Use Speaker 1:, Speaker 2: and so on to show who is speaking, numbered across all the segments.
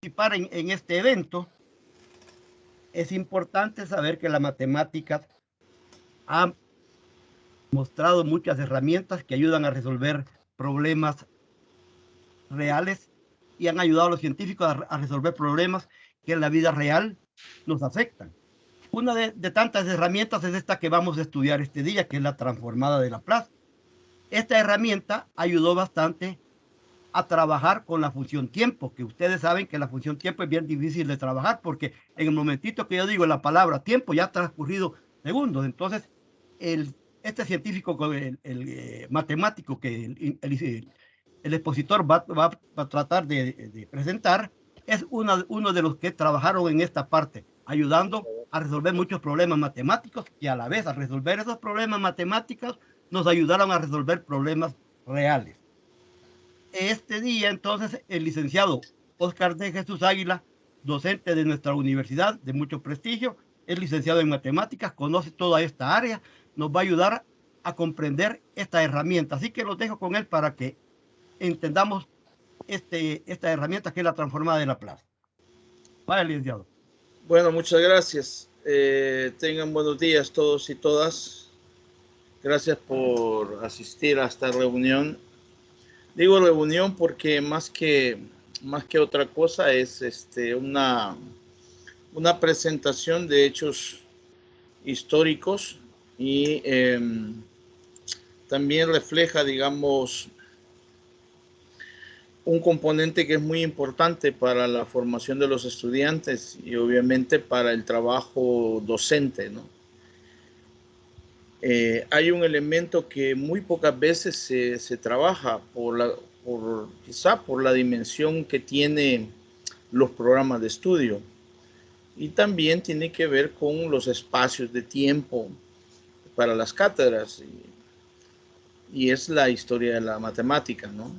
Speaker 1: participar en este evento, es importante saber que la matemática ha mostrado muchas herramientas que ayudan a resolver problemas reales y han ayudado a los científicos a resolver problemas que en la vida real nos afectan. Una de tantas herramientas es esta que vamos a estudiar este día, que es la transformada de Laplace. Esta herramienta ayudó bastante a trabajar con la función tiempo, que ustedes saben que la función tiempo es bien difícil de trabajar, porque en el momentito que yo digo la palabra tiempo, ya ha transcurrido segundos. Entonces, este científico, matemático que el expositor va a tratar de presentar, es uno de los que trabajaron en esta parte, ayudando a resolver muchos problemas matemáticos y a la vez a resolver esos problemas matemáticos nos ayudaron a resolver problemas reales. Este día, entonces, el licenciado Oscar de Jesús Águila, docente de nuestra universidad de mucho prestigio, es licenciado en matemáticas, conoce toda esta área, nos va a ayudar a comprender esta herramienta. Así que los dejo con él para que entendamos esta herramienta que es la transformada de Laplace. Vaya, licenciado.
Speaker 2: Bueno, muchas gracias. Tengan buenos días todos y todas. Gracias por asistir a esta reunión. Digo reunión porque más que otra cosa es una presentación de hechos históricos y también refleja, digamos, un componente que es muy importante para la formación de los estudiantes y obviamente para el trabajo docente, ¿no? Hay un elemento que muy pocas veces se trabaja quizá por la dimensión que tiene los programas de estudio, y también tiene que ver con los espacios de tiempo para las cátedras, y es la historia de la matemática, ¿no?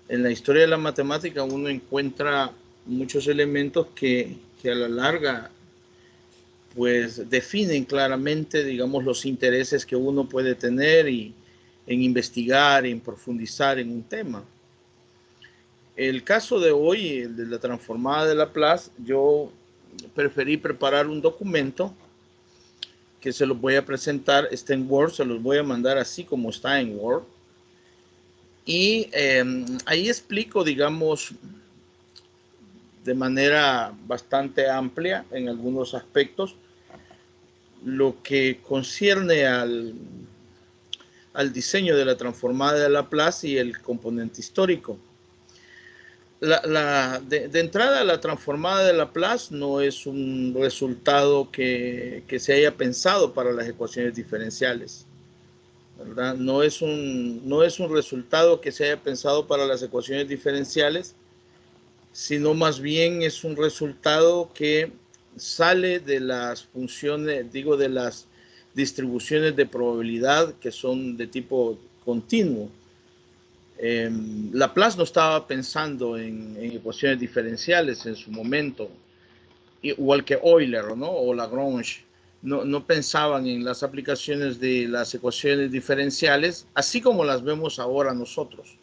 Speaker 2: En la historia de la matemática uno encuentra muchos elementos que a la larga pues definen claramente, digamos, los intereses que uno puede tener y en investigar, en profundizar en un tema. El caso de hoy, el de la transformada de Laplace, yo preferí preparar un documento que se los voy a presentar, está en Word, se los voy a mandar así como está en Word. Y ahí explico, digamos, de manera bastante amplia en algunos aspectos, lo que concierne al diseño de la transformada de Laplace y el componente histórico. De entrada, la transformada de Laplace no es un resultado que se haya pensado para las ecuaciones diferenciales, ¿verdad? No es un resultado que se haya pensado para las ecuaciones diferenciales, sino más bien es un resultado que sale de las funciones, digo, de las distribuciones de probabilidad que son de tipo continuo. Laplace no estaba pensando en ecuaciones diferenciales en su momento, igual que Euler, ¿no? O Lagrange. No pensaban en las aplicaciones de las ecuaciones diferenciales, así como las vemos ahora nosotros.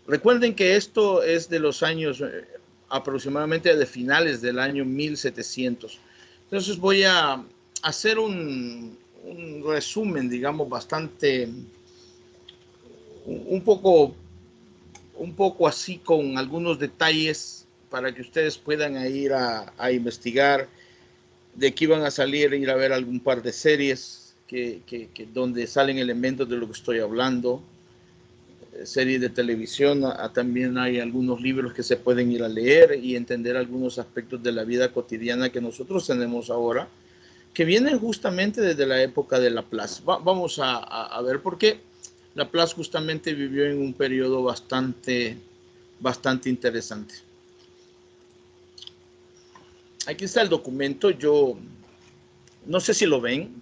Speaker 2: Recuerden que esto es de los años aproximadamente de finales del año 1700. Entonces voy a hacer un resumen, digamos, bastante, un poco así, con algunos detalles para que ustedes puedan ir a investigar. De aquí van a salir, ir a ver algún par de series donde salen elementos de lo que estoy hablando. Series de televisión, también hay algunos libros que se pueden ir a leer y entender algunos aspectos de la vida cotidiana que nosotros tenemos ahora, que vienen justamente desde la época de Laplace. Vamos a ver por qué Laplace justamente vivió en un periodo bastante interesante. Aquí está el documento. Yo no sé si lo ven.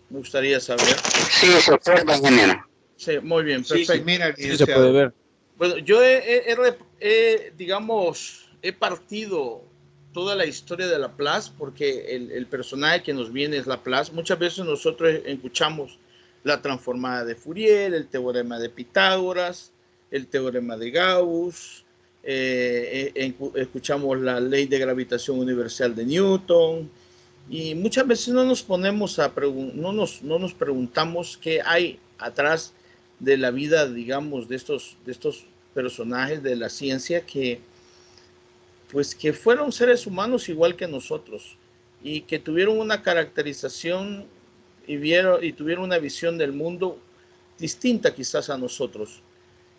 Speaker 2: Me gustaría saber.
Speaker 3: Sí, se observa, ingeniero.
Speaker 2: Sí, muy bien, perfecto.
Speaker 4: Sí, mira,
Speaker 5: sí se puede ver.
Speaker 2: Bueno, yo digamos, he partido toda la historia de Laplace porque el personaje que nos viene es Laplace. Muchas veces nosotros escuchamos la transformada de Fourier, el teorema de Pitágoras, el teorema de Gauss, escuchamos la ley de gravitación universal de Newton, y muchas veces no nos ponemos no nos preguntamos qué hay atrás de la vida, digamos, de estos personajes de la ciencia pues que fueron seres humanos igual que nosotros y que tuvieron una caracterización y tuvieron una visión del mundo distinta quizás a nosotros.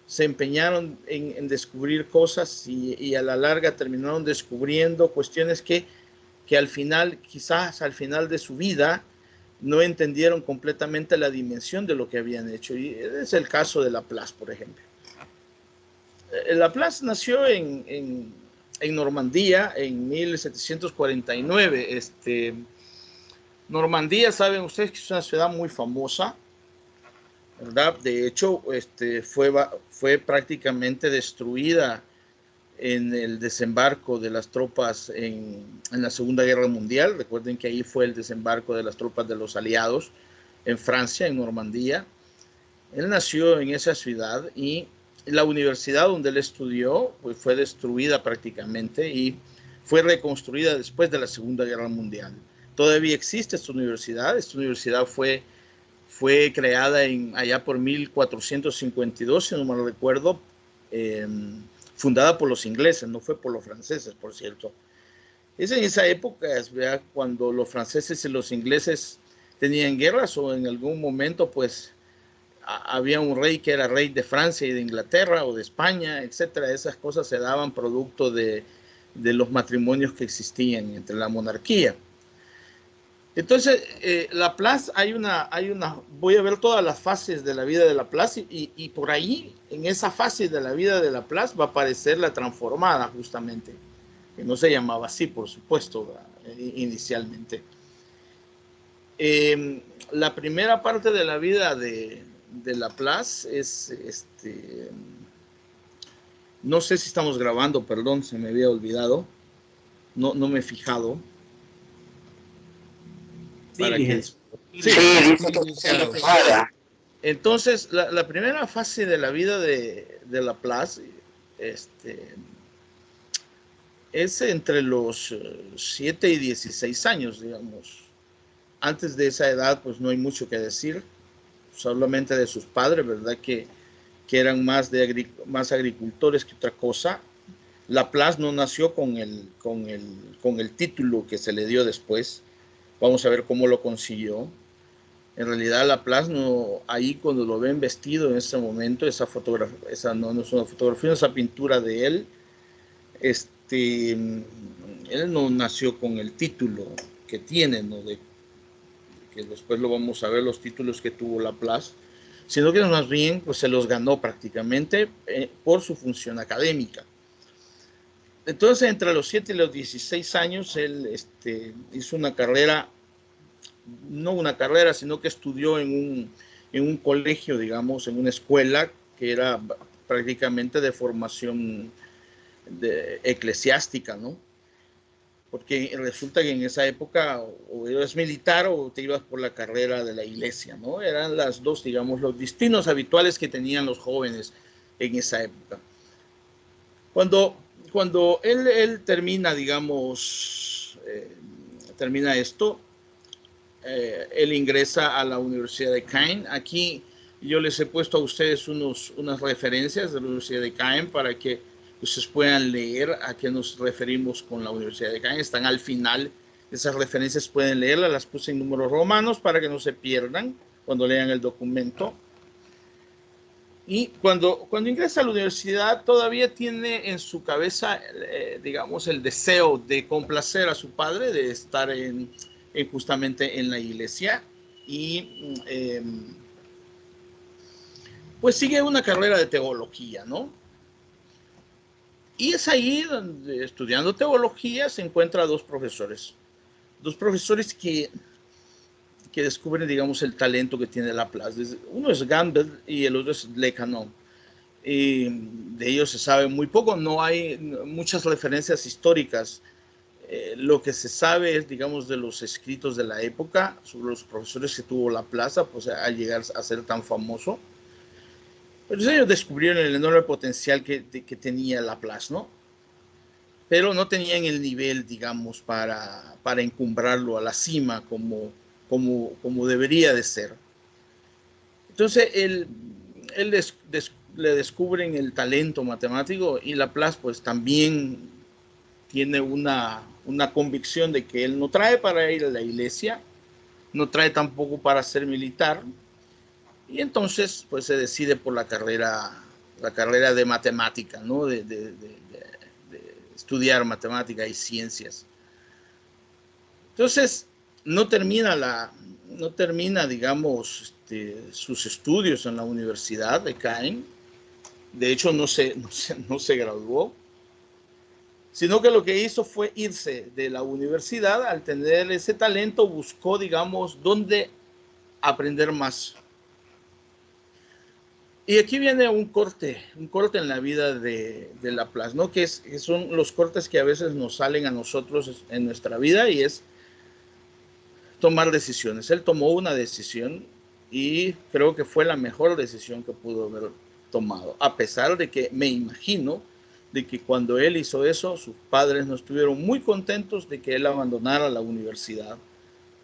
Speaker 2: Se empeñaron en descubrir cosas y a la larga terminaron descubriendo cuestiones que al final, quizás al final de su vida, no entendieron completamente la dimensión de lo que habían hecho. Y es el caso de Laplace, por ejemplo. Laplace nació en Normandía en 1749. Normandía, saben ustedes que es una ciudad muy famosa, ¿verdad? De hecho, fue prácticamente destruida en el desembarco de las tropas en la Segunda Guerra Mundial. Recuerden que ahí fue el desembarco de las tropas de los aliados en Francia, en Normandía. Él nació en esa ciudad y la universidad donde él estudió pues, fue destruida prácticamente y fue reconstruida después de la Segunda Guerra Mundial. Todavía existe esta universidad. Esta universidad fue creada allá por 1452, si no mal recuerdo, fundada por los ingleses, no fue por los franceses, por cierto. Es en esa época, ¿verdad?, cuando los franceses y los ingleses tenían guerras o en algún momento, pues, había un rey que era rey de Francia y de Inglaterra o de España, etcétera. Esas cosas se daban producto de los matrimonios que existían entre la monarquía. Entonces, Laplace, voy a ver todas las fases de la vida de Laplace y por ahí, en esa fase de la vida de Laplace, va a aparecer la transformada, justamente, que no se llamaba así, por supuesto, inicialmente. La primera parte de la vida de Laplace es, no sé si estamos grabando, perdón, se me había olvidado, no me he fijado.
Speaker 3: Sí, dice que
Speaker 2: entonces, la primera fase de la vida de Laplace es entre los 7 y 16 años, digamos. Antes de esa edad, pues no hay mucho que decir, solamente de sus padres, ¿verdad? Que eran más agricultores que otra cosa. Laplace no nació con el título que se le dio después. Vamos a ver cómo lo consiguió. En realidad, Laplace, no, ahí cuando lo ven vestido en ese momento, esa fotografía, no es una fotografía, esa pintura de él, él no nació con el título que tiene, ¿no? Que después lo vamos a ver, los títulos que tuvo Laplace, sino que más bien pues, se los ganó prácticamente por su función académica. Entonces, entre los 7 y los 16 años, él hizo una carrera, no una carrera, sino que estudió en un colegio, digamos, en una escuela que era prácticamente de formación eclesiástica, ¿no? Porque resulta que en esa época o eras militar o te ibas por la carrera de la iglesia, ¿no? Eran las dos, digamos, los destinos habituales que tenían los jóvenes en esa época. Cuando él termina, digamos, termina esto, él ingresa a la Universidad de Caen. Aquí yo les he puesto a ustedes unas referencias de la Universidad de Caen para que ustedes puedan leer a qué nos referimos con la Universidad de Caen. Están al final, esas referencias pueden leerlas, las puse en números romanos para que no se pierdan cuando lean el documento. Y cuando ingresa a la universidad todavía tiene en su cabeza, digamos, el deseo de complacer a su padre, de estar justamente en la iglesia y pues sigue una carrera de teología, ¿no? Y es ahí donde, estudiando teología, se encuentra dos profesores que descubren, digamos, el talento que tiene Laplace. Uno es Gamble y el otro es Le Canon. Y de ellos se sabe muy poco, no hay muchas referencias históricas. Lo que se sabe es, digamos, de los escritos de la época sobre los profesores que tuvo Laplace, pues al llegar a ser tan famoso. Pues ellos descubrieron el enorme potencial que tenía Laplace, ¿no? Pero no tenían el nivel, digamos, para encumbrarlo a la cima como debería de ser. Entonces, le descubren el talento matemático y Laplace pues también tiene una convicción de que él no trae para ir a la iglesia, no trae tampoco para ser militar, y entonces pues se decide por la carrera de matemática, ¿no? de estudiar matemática y ciencias. Entonces no termina, digamos, sus estudios en la Universidad de Caen. De hecho, no se graduó, sino que lo que hizo fue irse de la universidad. Al tener ese talento, buscó, digamos, dónde aprender más. Y aquí viene un corte en la vida de Laplace, ¿no? Que son los cortes que a veces nos salen a nosotros en nuestra vida, y es tomar decisiones. Él tomó una decisión y creo que fue la mejor decisión que pudo haber tomado, a pesar de que me imagino de que cuando él hizo eso, sus padres no estuvieron muy contentos de que él abandonara la universidad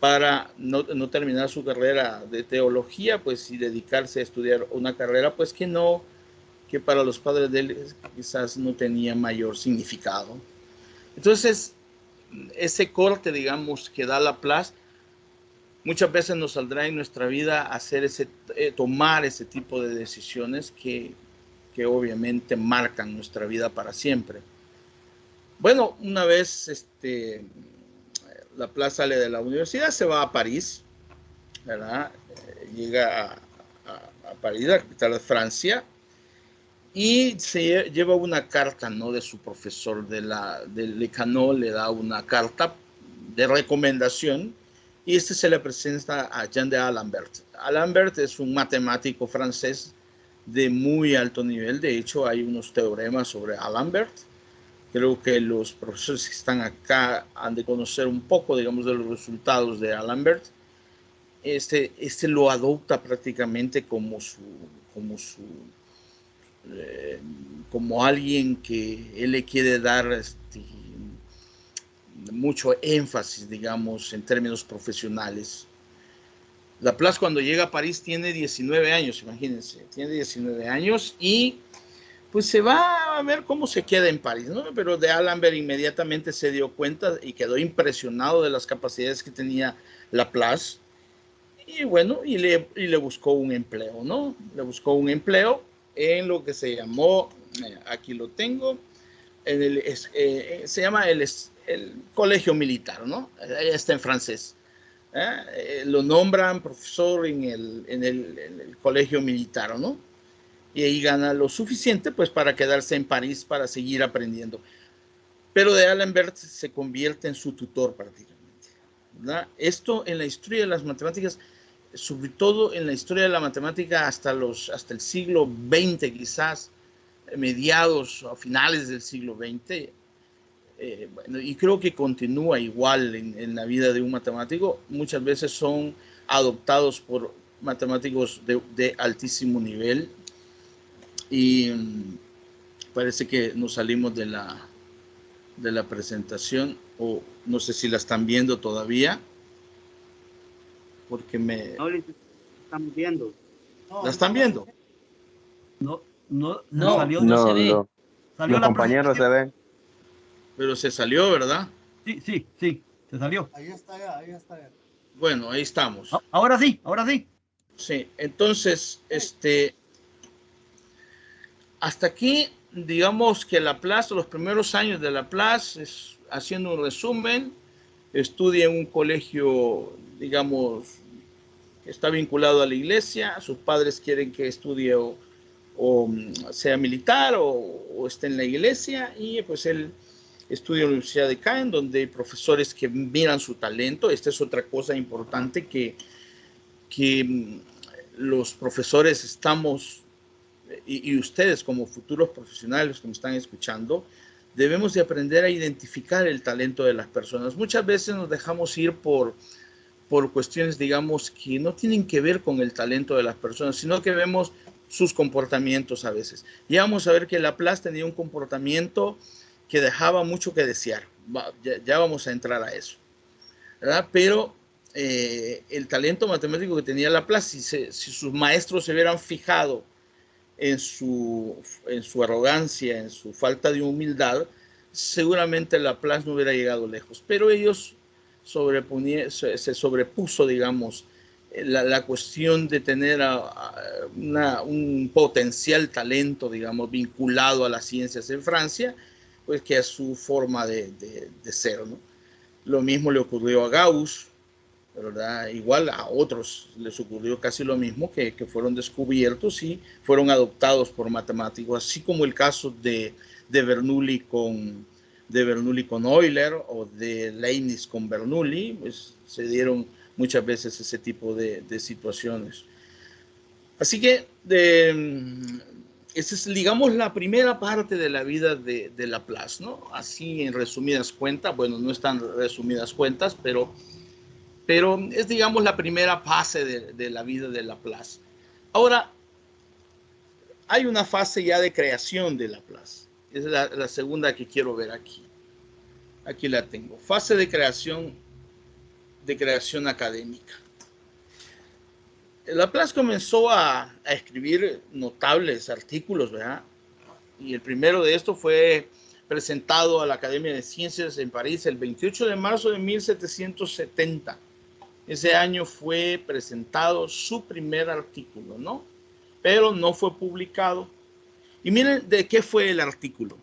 Speaker 2: para no terminar su carrera de teología, pues, y dedicarse a estudiar una carrera, pues, que para los padres de él quizás no tenía mayor significado. Entonces, ese corte, digamos, que da Laplace, muchas veces nos saldrá en nuestra vida hacer tomar ese tipo de decisiones que obviamente marcan nuestra vida para siempre. Bueno, una vez Laplace sale de la universidad, se va a París, ¿verdad? Llega a París, la capital de Francia, y se lleva una carta, ¿no? De su profesor del Lecano, le da una carta de recomendación, y se le presenta a Jean d'Alembert. Alembert es un matemático francés de muy alto nivel. De hecho, hay unos teoremas sobre Alembert. Creo que los profesores que están acá han de conocer un poco, digamos, de los resultados de Alembert. Lo adopta prácticamente como alguien que él le quiere dar mucho énfasis, digamos, en términos profesionales. Laplace, cuando llega a París, tiene 19 años, imagínense, tiene 19 años, y pues se va a ver cómo se queda en París, ¿no? Pero d'Alembert inmediatamente se dio cuenta y quedó impresionado de las capacidades que tenía Laplace, y bueno, y le buscó un empleo, ¿no? Le buscó un empleo en lo que se llamó, aquí lo tengo, se llama el colegio militar, ¿no? Está en francés. Lo nombran profesor en el colegio militar, ¿no? Y ahí gana lo suficiente, pues, para quedarse en París para seguir aprendiendo. Pero d'Alembert se convierte en su tutor prácticamente, ¿verdad? Esto en la historia de las matemáticas, sobre todo en la historia de la matemática hasta el siglo XX, quizás mediados o finales del siglo XX, bueno, y creo que continúa igual en la vida de un matemático. Muchas veces son adoptados por matemáticos de altísimo nivel, y parece que nos salimos de la presentación, o no sé si la están viendo todavía, porque
Speaker 3: No, estamos viendo.
Speaker 2: ¿La están viendo?
Speaker 1: No,
Speaker 3: salió,
Speaker 1: no
Speaker 3: se ve.
Speaker 1: Salió
Speaker 4: Los
Speaker 1: la
Speaker 4: compañeros se ven.
Speaker 2: Pero se salió, ¿verdad?
Speaker 1: Sí, se salió.
Speaker 5: Ahí está ya.
Speaker 2: Bueno, ahí estamos.
Speaker 1: Ahora sí.
Speaker 2: Sí, entonces, hasta aquí, digamos que Laplace, los primeros años de Laplace, haciendo un resumen, estudia en un colegio, digamos, que está vinculado a la iglesia. Sus padres quieren que estudie o sea militar o esté en la iglesia, y pues él estudia en la Universidad de Caen, donde hay profesores que miran su talento. Esta es otra cosa importante, que los profesores estamos, y ustedes como futuros profesionales que me están escuchando, debemos de aprender a identificar el talento de las personas. Muchas veces nos dejamos ir por cuestiones, digamos, que no tienen que ver con el talento de las personas, sino que vemos sus comportamientos a veces. Y vamos a ver que Laplace tenía un comportamiento que dejaba mucho que desear. Ya vamos a entrar a eso, ¿verdad? Pero el talento matemático que tenía Laplace, si sus maestros se hubieran fijado en su arrogancia, en su falta de humildad, seguramente Laplace no hubiera llegado lejos. Pero ellos se sobrepuso, digamos, la cuestión de tener un potencial talento, digamos, vinculado a las ciencias en Francia, pues que a su forma de ser, ¿no? Lo mismo le ocurrió a Gauss, ¿verdad? Igual a otros les ocurrió casi lo mismo, que fueron descubiertos y fueron adoptados por matemáticos, así como el caso de Bernoulli con Euler o de Leibniz con Bernoulli, pues se dieron muchas veces ese tipo de situaciones. Así que esa es, digamos, la primera parte de la vida de Laplace, ¿no? Así en resumidas cuentas, bueno, no están resumidas cuentas, pero es, digamos, la primera fase de la vida de Laplace. Ahora, hay una fase ya de creación de Laplace. Es la segunda que quiero ver aquí. Aquí la tengo. Fase de creación académica. Laplace comenzó a escribir notables artículos, ¿verdad? Y el primero de estos fue presentado a la Academia de Ciencias en París el 28 de marzo de 1770. Ese año fue presentado su primer artículo, ¿no? Pero no fue publicado. Y miren de qué fue el artículo.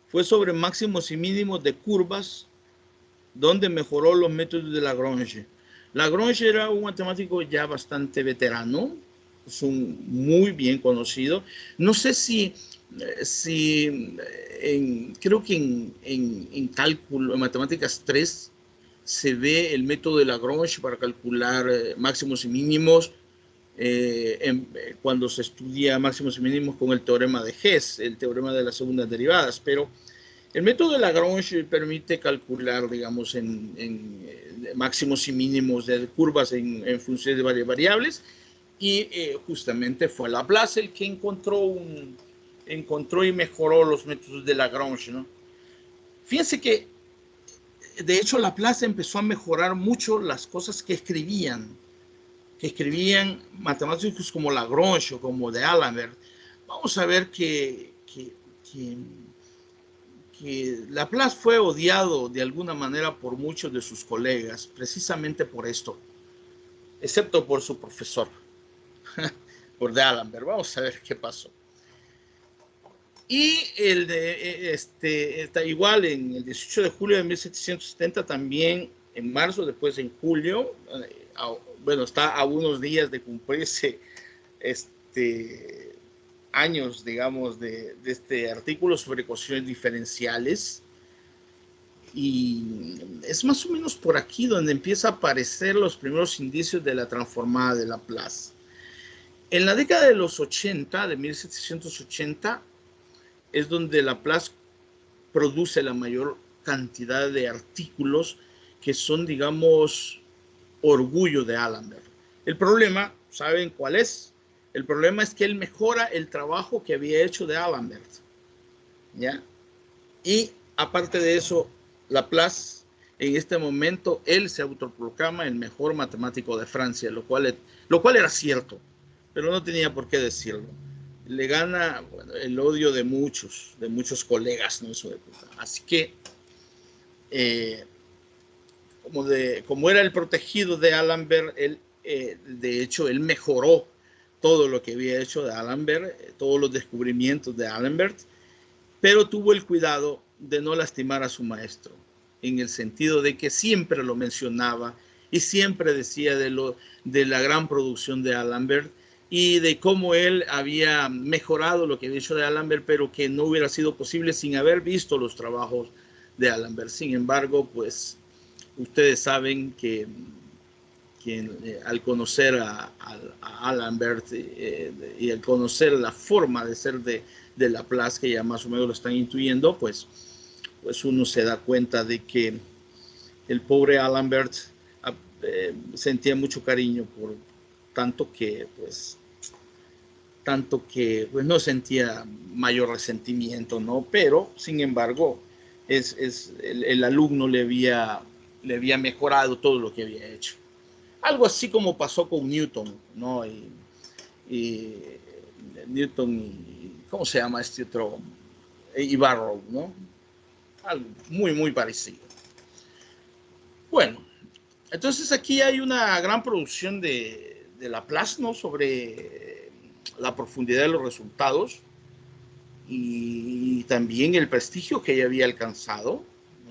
Speaker 2: Fue sobre máximos y mínimos de curvas, donde mejoró los métodos de Lagrange. Lagrange era un matemático ya bastante veterano, es un muy bien conocido. No sé creo que en cálculo, en matemáticas 3, se ve el método de Lagrange para calcular máximos y mínimos cuando se estudia máximos y mínimos con el teorema de Hess, el teorema de las segundas derivadas, pero el método de Lagrange permite calcular, digamos, en máximos y mínimos de curvas en funciones de varias variables, y justamente fue Laplace el que encontró y mejoró los métodos de Lagrange, ¿no? Fíjense que de hecho Laplace empezó a mejorar mucho las cosas que escribían matemáticos como Lagrange o como de D'Alembert. Vamos a ver que Laplace fue odiado de alguna manera por muchos de sus colegas, precisamente por esto, excepto por su profesor, por D'Alembert. Vamos a ver qué pasó. Y está igual en el 18 de julio de 1770, también en marzo, después en julio, bueno, está a unos días de cumplirse años, digamos, de este artículo sobre ecuaciones diferenciales. Y es más o menos por aquí donde empieza a aparecer los primeros indicios de la transformada de Laplace. En la década de los 80, de 1780, es donde Laplace produce la mayor cantidad de artículos que son, digamos, orgullo de D'Alembert. El problema, ¿saben cuál es? El problema es que él mejora el trabajo que había hecho de D'Alembert, ¿ya? Y aparte de eso, Laplace, en este momento, él se autoproclama el mejor matemático de Francia, lo cual era cierto, pero no tenía por qué decirlo. Le gana, bueno, el odio de muchos colegas, ¿no? En su época. Así que, como era el protegido de D'Alembert, de hecho, él mejoró todo lo que había hecho de D'Alembert, todos los descubrimientos de D'Alembert, pero tuvo el cuidado de no lastimar a su maestro, en el sentido de que siempre lo mencionaba y siempre decía de la gran producción de D'Alembert y de cómo él había mejorado lo que había hecho de D'Alembert, pero que no hubiera sido posible sin haber visto los trabajos de D'Alembert. Sin embargo, pues ustedes saben que al conocer a D'Alembert y al conocer la forma de ser de Laplace, que ya más o menos lo están intuyendo, pues uno se da cuenta de que el pobre D'Alembert sentía mucho cariño por tanto que pues tanto que pues, no sentía mayor resentimiento, ¿no? Pero, sin embargo, el alumno le había mejorado todo lo que había hecho. Algo así como pasó con Newton, ¿no? Y Newton y, ¿cómo se llama este otro? Y Barrow, ¿no? Algo muy, muy parecido. Bueno, entonces aquí hay una gran producción de Laplace, ¿no? Sobre la profundidad de los resultados y también el prestigio que ella había alcanzado,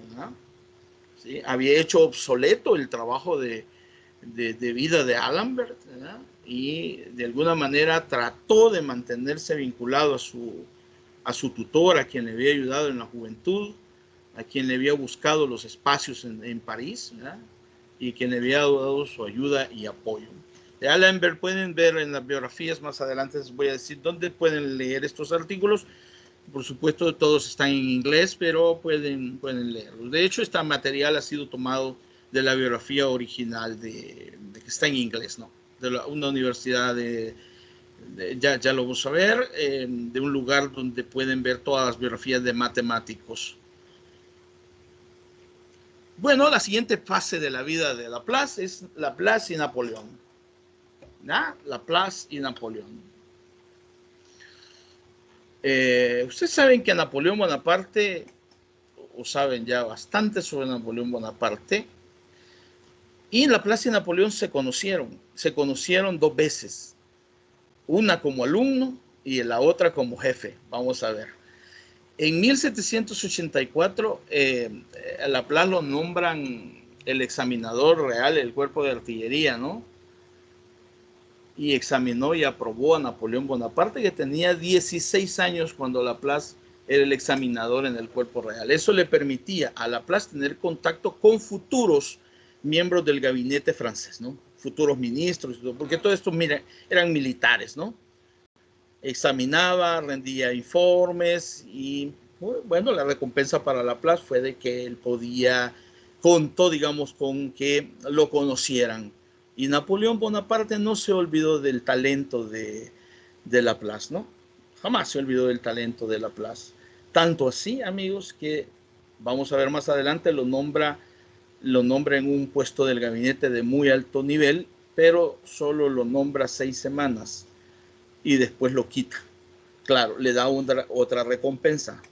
Speaker 2: ¿verdad? ¿Sí? Había hecho obsoleto el trabajo de vida de Alembert, ¿verdad? Y de alguna manera trató de mantenerse vinculado a su tutor, a quien le había ayudado en la juventud, a quien le había buscado los espacios en París, ¿verdad? Y quien le había dado su ayuda y apoyo. De Alembert pueden ver en las biografías, más adelante les voy a decir dónde pueden leer estos artículos. Por supuesto, todos están en inglés, pero pueden leerlos. De hecho, este material ha sido tomado de la biografía original que está en inglés, ¿no? De una universidad ya lo vamos a ver, de un lugar donde pueden ver todas las biografías de matemáticos. Bueno, la siguiente fase de la vida de Laplace es Laplace y Napoleón. ¿No? Laplace y Napoleón. Ustedes saben que Napoleón Bonaparte, o saben ya bastante sobre Napoleón Bonaparte, y Laplace y Napoleón se conocieron 2 veces, una como alumno y la otra como jefe. Vamos a ver. En 1784, a Laplace lo nombran el examinador real del cuerpo de artillería, ¿no? Y examinó y aprobó a Napoleón Bonaparte, que tenía 16 años cuando Laplace era el examinador en el cuerpo real. Eso le permitía a Laplace tener contacto con futuros miembros del gabinete francés, ¿no? Futuros ministros, porque todos estos eran militares, ¿no? Examinaba, rendía informes y, bueno, la recompensa para Laplace fue de que él contó, digamos, con que lo conocieran. Y Napoleón Bonaparte no se olvidó del talento de Laplace, ¿no? Jamás se olvidó del talento de Laplace. Tanto así, amigos, que vamos a ver más adelante, lo nombra en un puesto del gabinete de muy alto nivel, pero solo lo nombra 6 semanas y después lo quita. Claro, le da otra recompensa,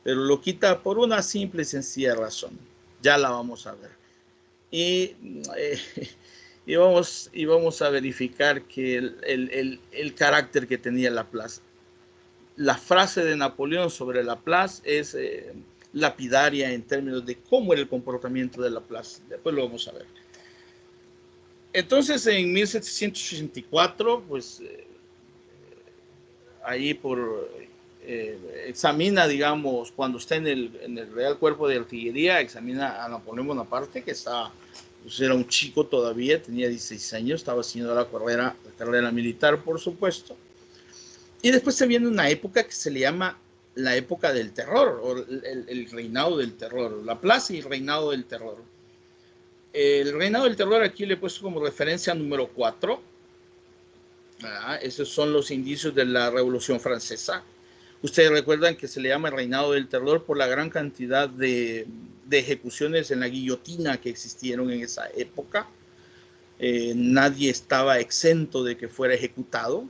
Speaker 2: pero lo quita por una simple y sencilla razón. Ya la vamos a ver. Y vamos a verificar que el carácter que tenía Laplace. La frase de Napoleón sobre Laplace es lapidaria en términos de cómo era el comportamiento de Laplace. Después lo vamos a ver. Entonces, en 1784, pues ahí examina, digamos, cuando está en el Real Cuerpo de Artillería, examina a Napoleón Bonaparte, que pues era un chico todavía, tenía 16 años, estaba haciendo la carrera militar, por supuesto. Y después se viene una época que se le llama la época del terror, o el reinado del terror, Laplace y el reinado del terror. El reinado del terror aquí le he puesto como referencia número 4. Esos son los indicios de la Revolución Francesa. Ustedes recuerdan que se le llama el reinado del terror por la gran cantidad de ejecuciones en la guillotina que existieron en esa época. Nadie estaba exento de que fuera ejecutado.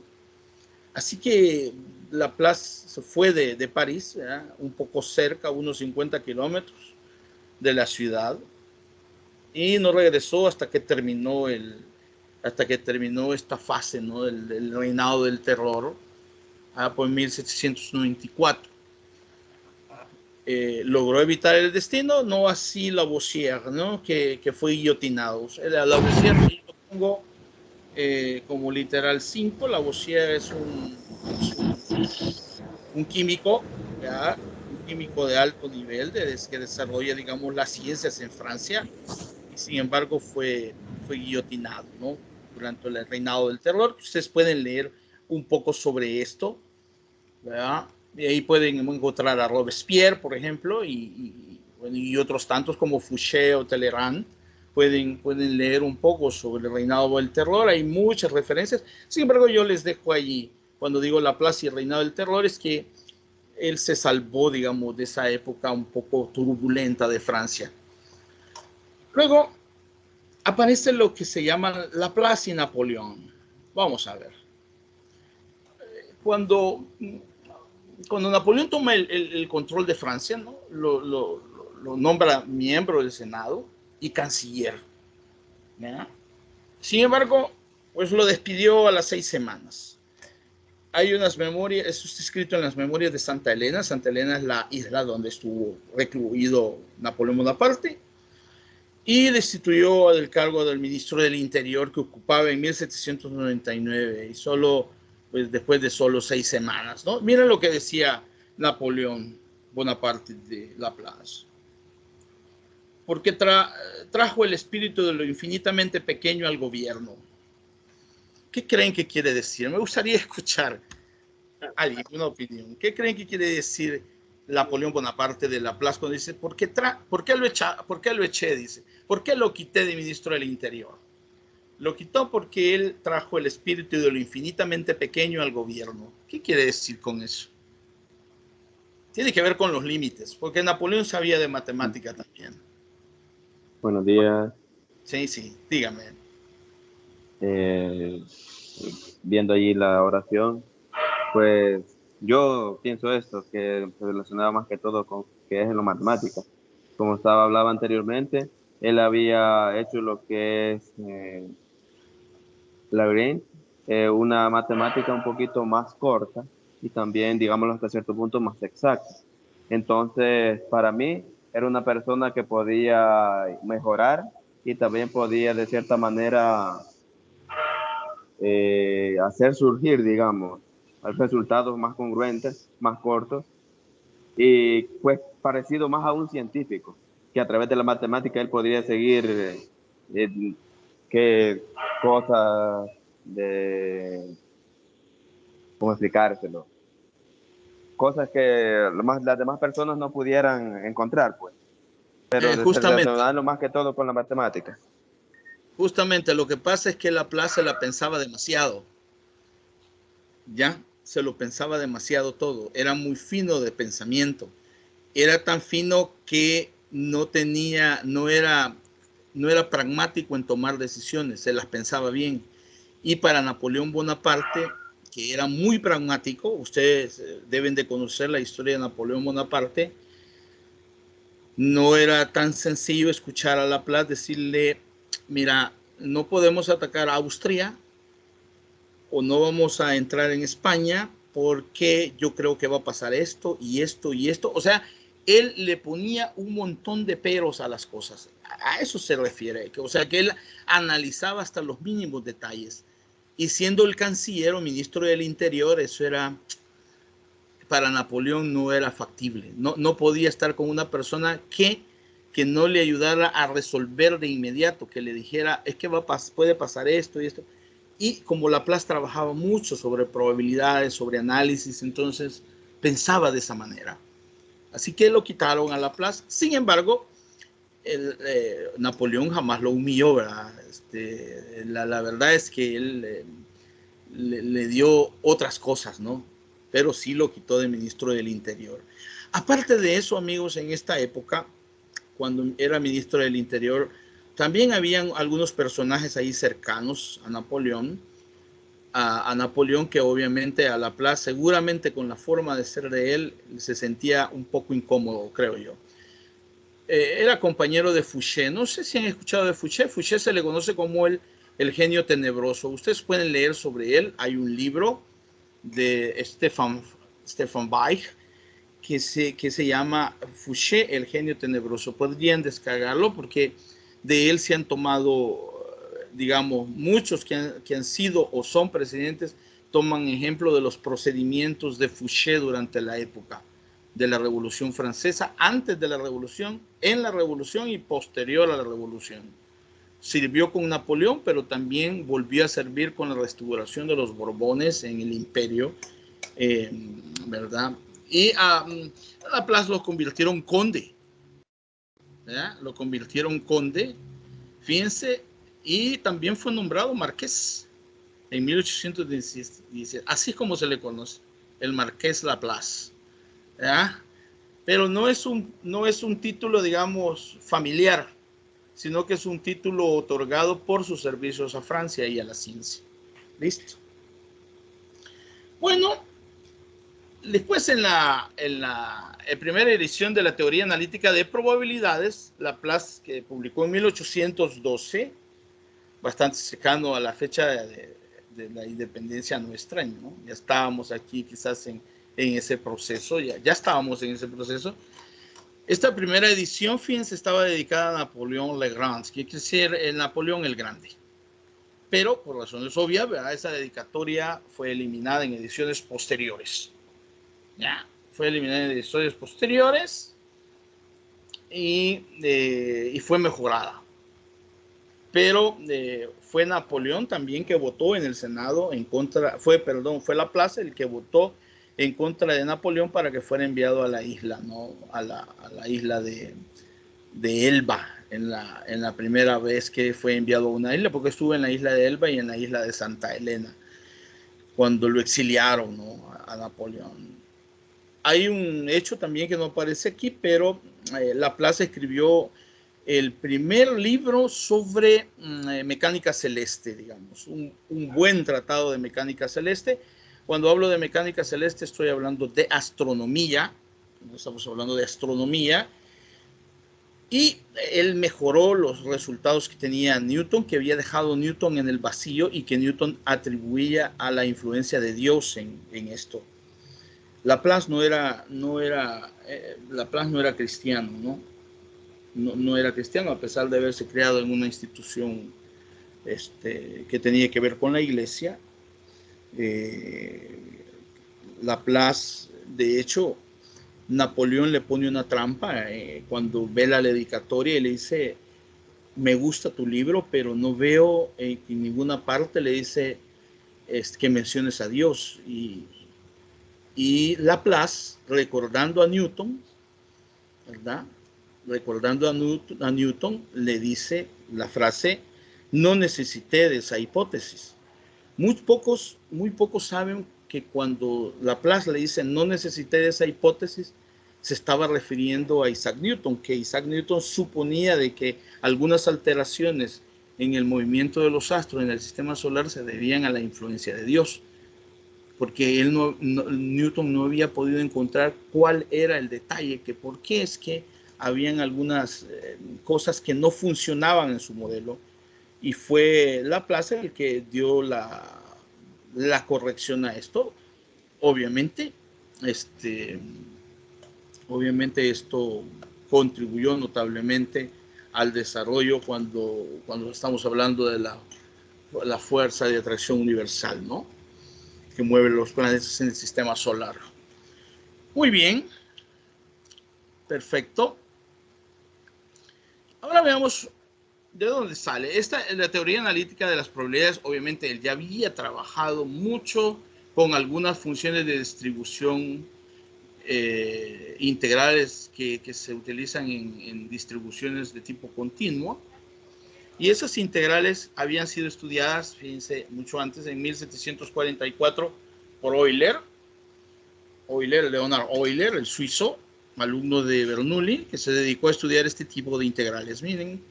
Speaker 2: Así que Laplace se fue de París, un poco cerca, unos 50 kilómetros de la ciudad, y no regresó hasta que terminó esta fase, ¿no? del reinado del terror, por 1794. Logró evitar el destino, no así Lavoisier, ¿no? que fue guillotinado. Lavoisier, yo lo pongo como literal 5. Lavoisier es un químico, ¿ya? Un químico de alto nivel, que desarrolla, digamos, las ciencias en Francia, y sin embargo fue guillotinado, ¿no? Durante el reinado del terror. Ustedes pueden leer un poco sobre esto, ¿verdad? Y ahí pueden encontrar a Robespierre, por ejemplo, y otros tantos como Fouché o Talleyrand. Pueden leer un poco sobre el reinado del terror. Hay muchas referencias. Sin embargo, yo les dejo allí cuando digo Laplace y el reinado del terror, es que él se salvó, digamos, de esa época un poco turbulenta de Francia. Luego aparece lo que se llama Laplace y Napoleón. Vamos a ver. Cuando Napoleón toma el control de Francia, ¿no? Lo nombra miembro del Senado y canciller, ¿verdad? Sin embargo, pues lo despidió a las 6 semanas. Hay unas memorias, esto está escrito en las memorias de Santa Elena. Santa Elena es la isla donde estuvo recluido Napoleón Bonaparte, y destituyó del cargo del ministro del Interior que ocupaba en 1799, y solo, pues, después de solo 6 semanas, ¿no? Miren lo que decía Napoleón Bonaparte de Laplace. Porque trajo el espíritu de lo infinitamente pequeño al gobierno. ¿Qué creen que quiere decir? Me gustaría escuchar a alguien, una opinión. ¿Qué creen que quiere decir Napoleón Bonaparte de Laplace cuando dice, ¿por qué lo eché? Dice, ¿por qué lo quité de ministro del Interior? Lo quitó porque él trajo el espíritu de lo infinitamente pequeño al gobierno. ¿Qué quiere decir con eso? Tiene que ver con los límites, porque Napoleón sabía de matemática también.
Speaker 4: Buenos días.
Speaker 2: Sí, dígame.
Speaker 4: Viendo allí la oración, pues yo pienso esto, que se relacionaba más que todo con que es en lo matemática. Como hablaba anteriormente, él había hecho lo que es Lagrange, una matemática un poquito más corta y también, digámoslo hasta cierto punto, más exacta. Entonces, para mí, era una persona que podía mejorar y también podía, de cierta manera, hacer surgir, digamos, resultados más congruentes, más cortos y pues parecido más a un científico, que a través de la matemática él podría seguir qué cosas de, ¿cómo explicárselo? Cosas que las demás personas no pudieran encontrar, pues, pero
Speaker 2: Justamente,
Speaker 4: relacionarlo más que todo con la matemática.
Speaker 2: Justamente, lo que pasa es que Laplace la pensaba demasiado. Ya se lo pensaba demasiado todo. Era muy fino de pensamiento. Era tan fino que no era pragmático en tomar decisiones, se las pensaba bien. Y para Napoleón Bonaparte, que era muy pragmático, ustedes deben de conocer la historia de Napoleón Bonaparte, no era tan sencillo escuchar a Laplace decirle, mira, no podemos atacar a Austria o no vamos a entrar en España porque yo creo que va a pasar esto y esto y esto. O sea, él le ponía un montón de peros a las cosas. A eso se refiere. O sea, que él analizaba hasta los mínimos detalles. Y siendo el canciller o ministro del Interior, eso era, para Napoleón no era factible. No podía estar con una persona que no le ayudara a resolver de inmediato, que le dijera, es que puede pasar esto y esto. Y como Laplace trabajaba mucho sobre probabilidades, sobre análisis, entonces pensaba de esa manera. Así que lo quitaron a Laplace. Sin embargo, Napoleón jamás lo humilló, ¿verdad? La verdad es que él le dio otras cosas, ¿no? Pero sí lo quitó de ministro del Interior. Aparte de eso, amigos, en esta época, cuando era ministro del Interior, también habían algunos personajes ahí cercanos a Napoleón, que obviamente a Laplace, seguramente con la forma de ser de él, se sentía un poco incómodo, creo yo. Era compañero de Fouché. No sé si han escuchado de Fouché. Fouché se le conoce como el genio tenebroso. Ustedes pueden leer sobre él. Hay un libro de Stefan Zweig que se llama Fouché, el genio tenebroso. Podrían descargarlo porque de él se han tomado, digamos, muchos que han sido o son presidentes, toman ejemplo de los procedimientos de Fouché durante la época de la Revolución Francesa, antes de la Revolución, en la Revolución y posterior a la Revolución. Sirvió con Napoleón, pero también volvió a servir con la restauración de los Borbones en el Imperio, ¿verdad? Y a Laplace lo convirtieron conde, ¿verdad? Lo convirtieron conde, fíjense, y también fue nombrado marqués. en 1817, así es como se le conoce, el Marqués Laplace, ¿ya? Pero no es un título, digamos, familiar, sino que es un título otorgado por sus servicios a Francia y a la ciencia. ¿Listo? Bueno, después en la primera edición de la teoría analítica de probabilidades, Laplace, que publicó en 1812, bastante cercano a la fecha de la independencia nuestra, ¿no? Ya estábamos aquí quizás en ese proceso, ya estábamos en ese proceso. Esta primera edición, fíjense, estaba dedicada a Napoleón Le Grand, que quiere decir Napoleón el Grande. Pero por razones obvias, ¿verdad? Esa dedicatoria fue eliminada en ediciones posteriores. Ya, fue eliminada en ediciones posteriores y fue mejorada. Pero fue Napoleón también que votó en el Senado en contra, fue Laplace el que votó en contra de Napoleón para que fuera enviado a la isla, ¿no? A la isla de Elba, en la primera vez que fue enviado a una isla, porque estuvo en la isla de Elba y en la isla de Santa Elena, cuando lo exiliaron, ¿no? A Napoleón. Hay un hecho también que no aparece aquí, pero Laplace escribió el primer libro sobre mecánica celeste, digamos, un buen tratado de mecánica celeste. Cuando hablo de mecánica celeste estoy hablando de astronomía, no estamos hablando de astronomía, y él mejoró los resultados que tenía Newton, que había dejado Newton en el vacío y que Newton atribuía a la influencia de Dios en esto. Laplace no era cristiano, ¿no? No era cristiano, a pesar de haberse creado en una institución que tenía que ver con la iglesia. Laplace, de hecho, Napoleón le pone una trampa cuando ve la dedicatoria y le dice: me gusta tu libro, pero no veo en ninguna parte, le dice, que menciones a Dios. Y Laplace, recordando a Newton, ¿verdad? Recordando a Newton, le dice la frase: no necesité de esa hipótesis. Muy pocos saben que cuando Laplace le dice no necesité de esa hipótesis, se estaba refiriendo a Isaac Newton, que Isaac Newton suponía de que algunas alteraciones en el movimiento de los astros en el sistema solar se debían a la influencia de Dios, porque Newton no había podido encontrar cuál era el detalle, que por qué es que habían algunas cosas que no funcionaban en su modelo, y fue Laplace el que dio la corrección a esto. Obviamente esto contribuyó notablemente al desarrollo cuando estamos hablando de la fuerza de atracción universal, ¿no? Que mueve los planetas en el sistema solar. Muy bien, perfecto. Ahora veamos de dónde sale. Esta es la teoría analítica de las probabilidades. Obviamente él ya había trabajado mucho con algunas funciones de distribución integrales que se utilizan en distribuciones de tipo continuo. Y esas integrales habían sido estudiadas, fíjense, mucho antes, en 1744, por Leonard Euler, el suizo, alumno de Bernoulli, que se dedicó a estudiar este tipo de integrales. Miren,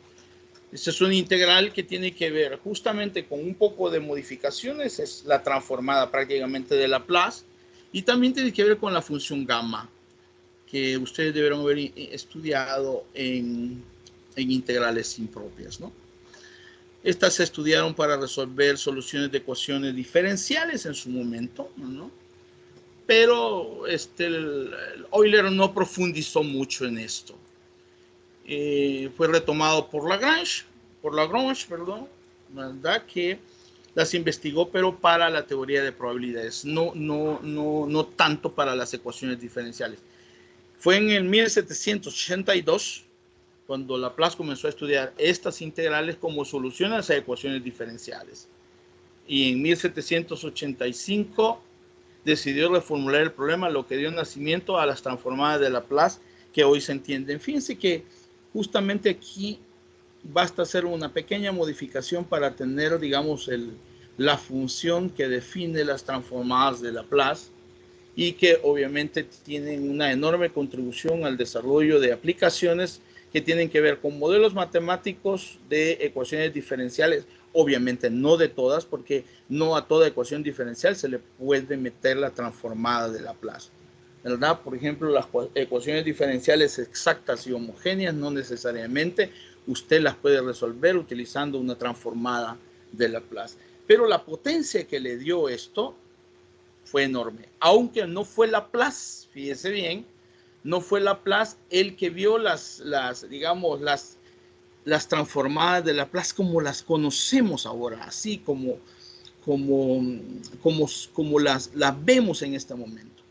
Speaker 2: esta es una integral que tiene que ver justamente con un poco de modificaciones, es la transformada prácticamente de Laplace, y también tiene que ver con la función gamma, que ustedes deberán haber estudiado en integrales impropias, ¿no? Estas se estudiaron para resolver soluciones de ecuaciones diferenciales en su momento, ¿no? Pero Euler no profundizó mucho en esto. Fue retomado por Lagrange, ¿verdad? Que las investigó, pero para la teoría de probabilidades, no tanto para las ecuaciones diferenciales. Fue en el 1782 cuando Laplace comenzó a estudiar estas integrales como soluciones a ecuaciones diferenciales. Y en 1785 decidió reformular el problema, lo que dio nacimiento a las transformadas de Laplace que hoy se entienden. Fíjense que justamente aquí basta hacer una pequeña modificación para tener, digamos, la función que define las transformadas de Laplace y que obviamente tienen una enorme contribución al desarrollo de aplicaciones que tienen que ver con modelos matemáticos de ecuaciones diferenciales, obviamente no de todas, porque no a toda ecuación diferencial se le puede meter la transformada de Laplace, ¿verdad? Por ejemplo, las ecuaciones diferenciales exactas y homogéneas no necesariamente usted las puede resolver utilizando una transformada de Laplace. Pero la potencia que le dio esto fue enorme. Aunque no fue Laplace, fíjese bien, no fue Laplace el que vio digamos, las transformadas de Laplace como las conocemos ahora, así como las vemos en este momento.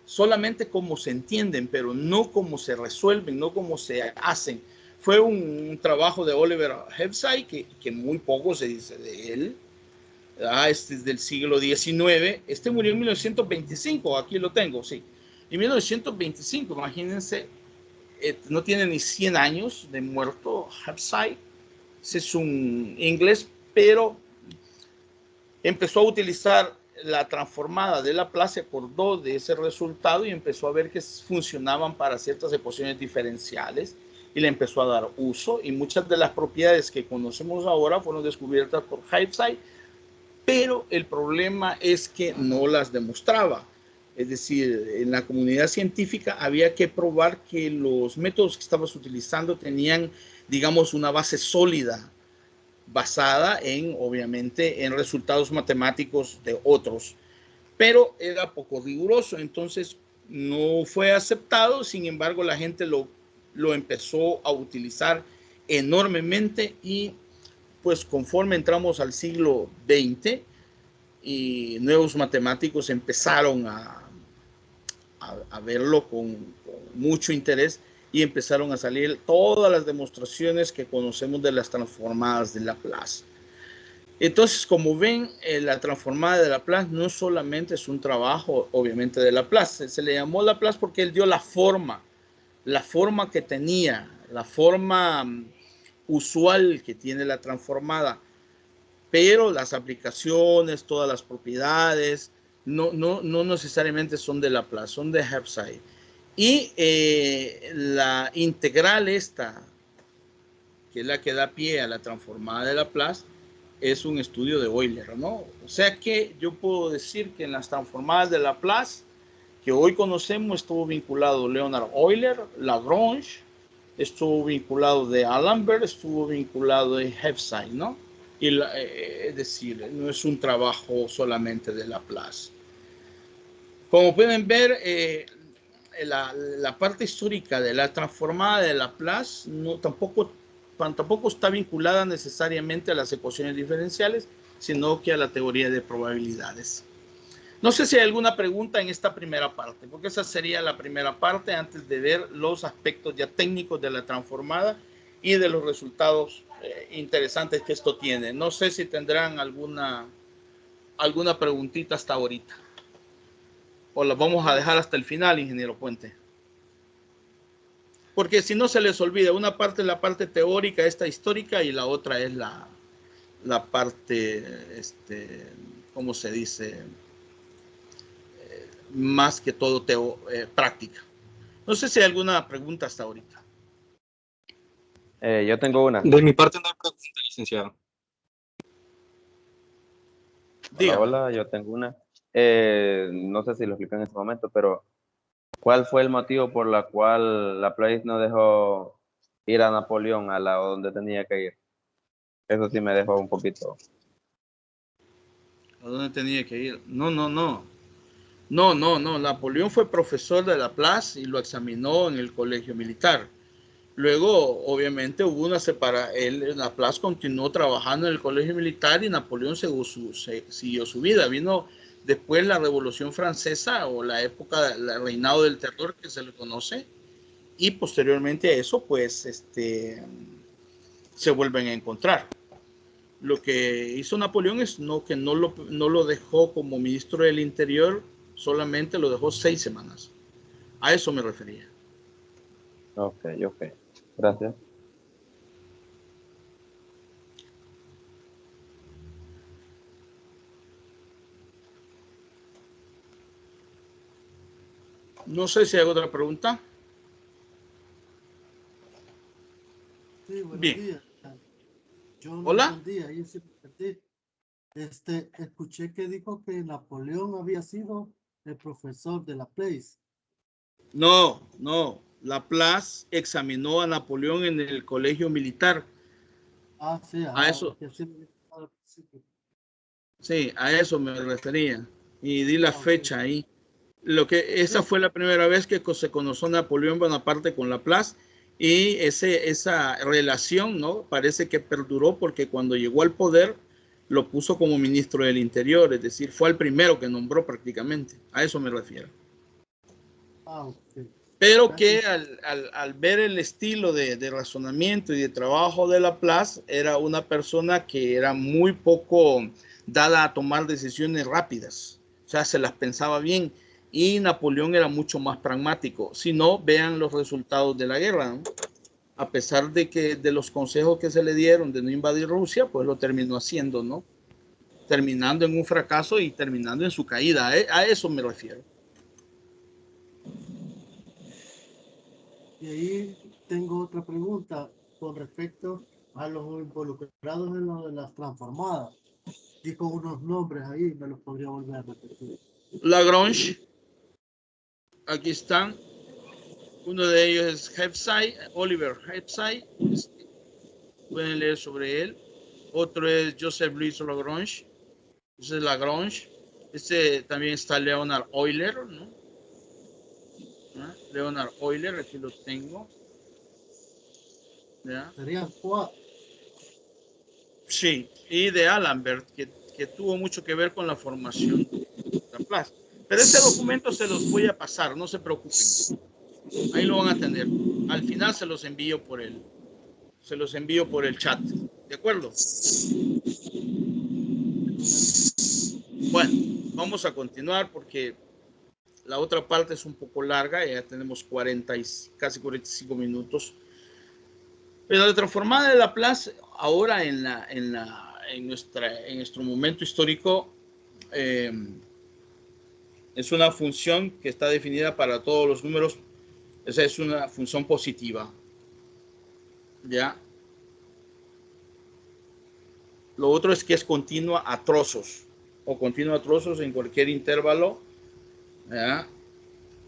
Speaker 2: Solamente como se entienden, pero no como se resuelven, no como se hacen. Fue un trabajo de Oliver Hebsey que muy poco se dice de él. Este es del siglo XIX. Este murió en 1925, aquí lo tengo, sí. En 1925, imagínense, no tiene ni 100 años de muerto Hebsey. Ese es un inglés, pero empezó a utilizar la transformada de Laplace, acordó de ese resultado y empezó a ver que funcionaban para ciertas ecuaciones diferenciales y le empezó a dar uso, y muchas de las propiedades que conocemos ahora fueron descubiertas por Hebsey, pero el problema es que no las demostraba. Es decir, en la comunidad científica había que probar que los métodos que estabas utilizando tenían, digamos, una base sólida, basada en, obviamente, en resultados matemáticos de otros, pero era poco riguroso, entonces no fue aceptado. Sin embargo, la gente lo empezó a utilizar enormemente, y pues conforme entramos al siglo XX y nuevos matemáticos empezaron a verlo con mucho interés, y empezaron a salir todas las demostraciones que conocemos de las transformadas de Laplace. Entonces, como ven, la transformada de Laplace no solamente es un trabajo, obviamente, de Laplace. Se le llamó Laplace porque él dio la forma que tenía, la forma usual que tiene la transformada, pero las aplicaciones, todas las propiedades, no necesariamente son de Laplace, son de Hebsey. Y la integral esta, que es la que da pie a la transformada de Laplace, es un estudio de Euler, ¿no? O sea que yo puedo decir que en las transformadas de Laplace que hoy conocemos estuvo vinculado Leonard Euler, Lagrange, estuvo vinculado de D'Alembert, estuvo vinculado de Hebsey, ¿no? Y es decir, no es un trabajo solamente de Laplace. Como pueden ver, la parte histórica de la transformada de Laplace tampoco está vinculada necesariamente a las ecuaciones diferenciales, sino que a la teoría de probabilidades. No sé si hay alguna pregunta en esta primera parte, porque esa sería la primera parte antes de ver los aspectos ya técnicos de la transformada y de los resultados interesantes que esto tiene. No sé si tendrán alguna preguntita hasta ahorita. O las vamos a dejar hasta el final, ingeniero Puente. Porque si no se les olvida, una parte es la parte teórica, esta histórica, y la otra es la parte, ¿cómo se dice? Más que todo práctica. No sé si hay alguna pregunta hasta ahorita.
Speaker 4: Yo tengo una.
Speaker 5: De mi parte no hay pregunta, licenciado.
Speaker 4: Hola, yo tengo una. No sé si lo expliqué en este momento, pero ¿cuál fue el motivo por la cual Laplace no dejó ir a Napoleón a donde tenía que ir? Eso sí me dejó un poquito.
Speaker 2: ¿A dónde tenía que ir? No. Napoleón fue profesor de Laplace y lo examinó en el colegio militar. Luego, obviamente, hubo una separación. Laplace continuó trabajando en el colegio militar y Napoleón siguió su vida. Vino después la Revolución Francesa, o la época del reinado del terror, que se le conoce, y posteriormente a eso, pues, se vuelven a encontrar. Lo que hizo Napoleón es que no lo dejó como ministro del Interior, solamente lo dejó 6 semanas. A eso me refería.
Speaker 4: Ok. Gracias.
Speaker 2: No sé si hay otra pregunta.
Speaker 6: Sí, buenos
Speaker 2: Bien.
Speaker 6: días. Yo no
Speaker 2: Hola.
Speaker 6: entendí, ahí sí me perdí. Escuché que dijo que Napoleón había sido el profesor de la Place.
Speaker 2: No, no. Laplace examinó a Napoleón en el colegio militar.
Speaker 6: Ah, sí,
Speaker 2: A
Speaker 6: ajá,
Speaker 2: eso,
Speaker 6: es que sí me había explicado al principio.
Speaker 2: sí, a eso me refería. Y di la
Speaker 6: Ah, ok.
Speaker 2: fecha ahí. Esa
Speaker 6: Sí,
Speaker 2: fue la primera vez que se conoció Napoleón Bonaparte con Laplace y esa relación, ¿no? Parece que perduró porque cuando llegó al poder lo puso como ministro del Interior, es decir, fue el primero que nombró prácticamente. A eso me refiero.
Speaker 6: ah, ok.
Speaker 2: Pero que
Speaker 6: Gracias.
Speaker 2: al ver el estilo de razonamiento y de trabajo de Laplace, era una persona que era muy poco dada a tomar decisiones rápidas. O sea, se las pensaba bien. Y Napoleón era mucho más pragmático. Si no, vean los resultados de la guerra, ¿no? A pesar de que de los consejos que se le dieron de no invadir Rusia, pues lo terminó haciendo, ¿no? Terminando en un fracaso y terminando en su caída. A eso me refiero.
Speaker 6: Y ahí tengo otra pregunta con respecto a los involucrados en lo de las transformadas. Dijo unos nombres ahí, me los podría volver a repetir.
Speaker 2: Lagrange, aquí están. Uno de ellos es Hepside, Oliver Hepside. Pueden leer sobre él. Otro es Joseph Louis Lagrange. Ese es Lagrange. Este también está Leonard Euler, ¿no? Leonard Euler, aquí lo tengo. ¿Ya?
Speaker 6: Serían cuatro.
Speaker 2: Sí, y de Alembert, que tuvo mucho que ver con la formación de Laplace. Pero este documento se los voy a pasar, no se preocupen. Ahí lo van a tener. Al final se los envío por el chat. ¿De acuerdo? Bueno, vamos a continuar porque la otra parte es un poco larga, ya tenemos 40 y casi 45 minutos. Pero la transformada de Laplace, ahora en nuestro momento histórico, eh, es una función que está definida para todos los números. Esa es una función positiva. ¿Ya? Lo otro es que es continua a trozos, o continua a trozos en cualquier intervalo, ¿ya?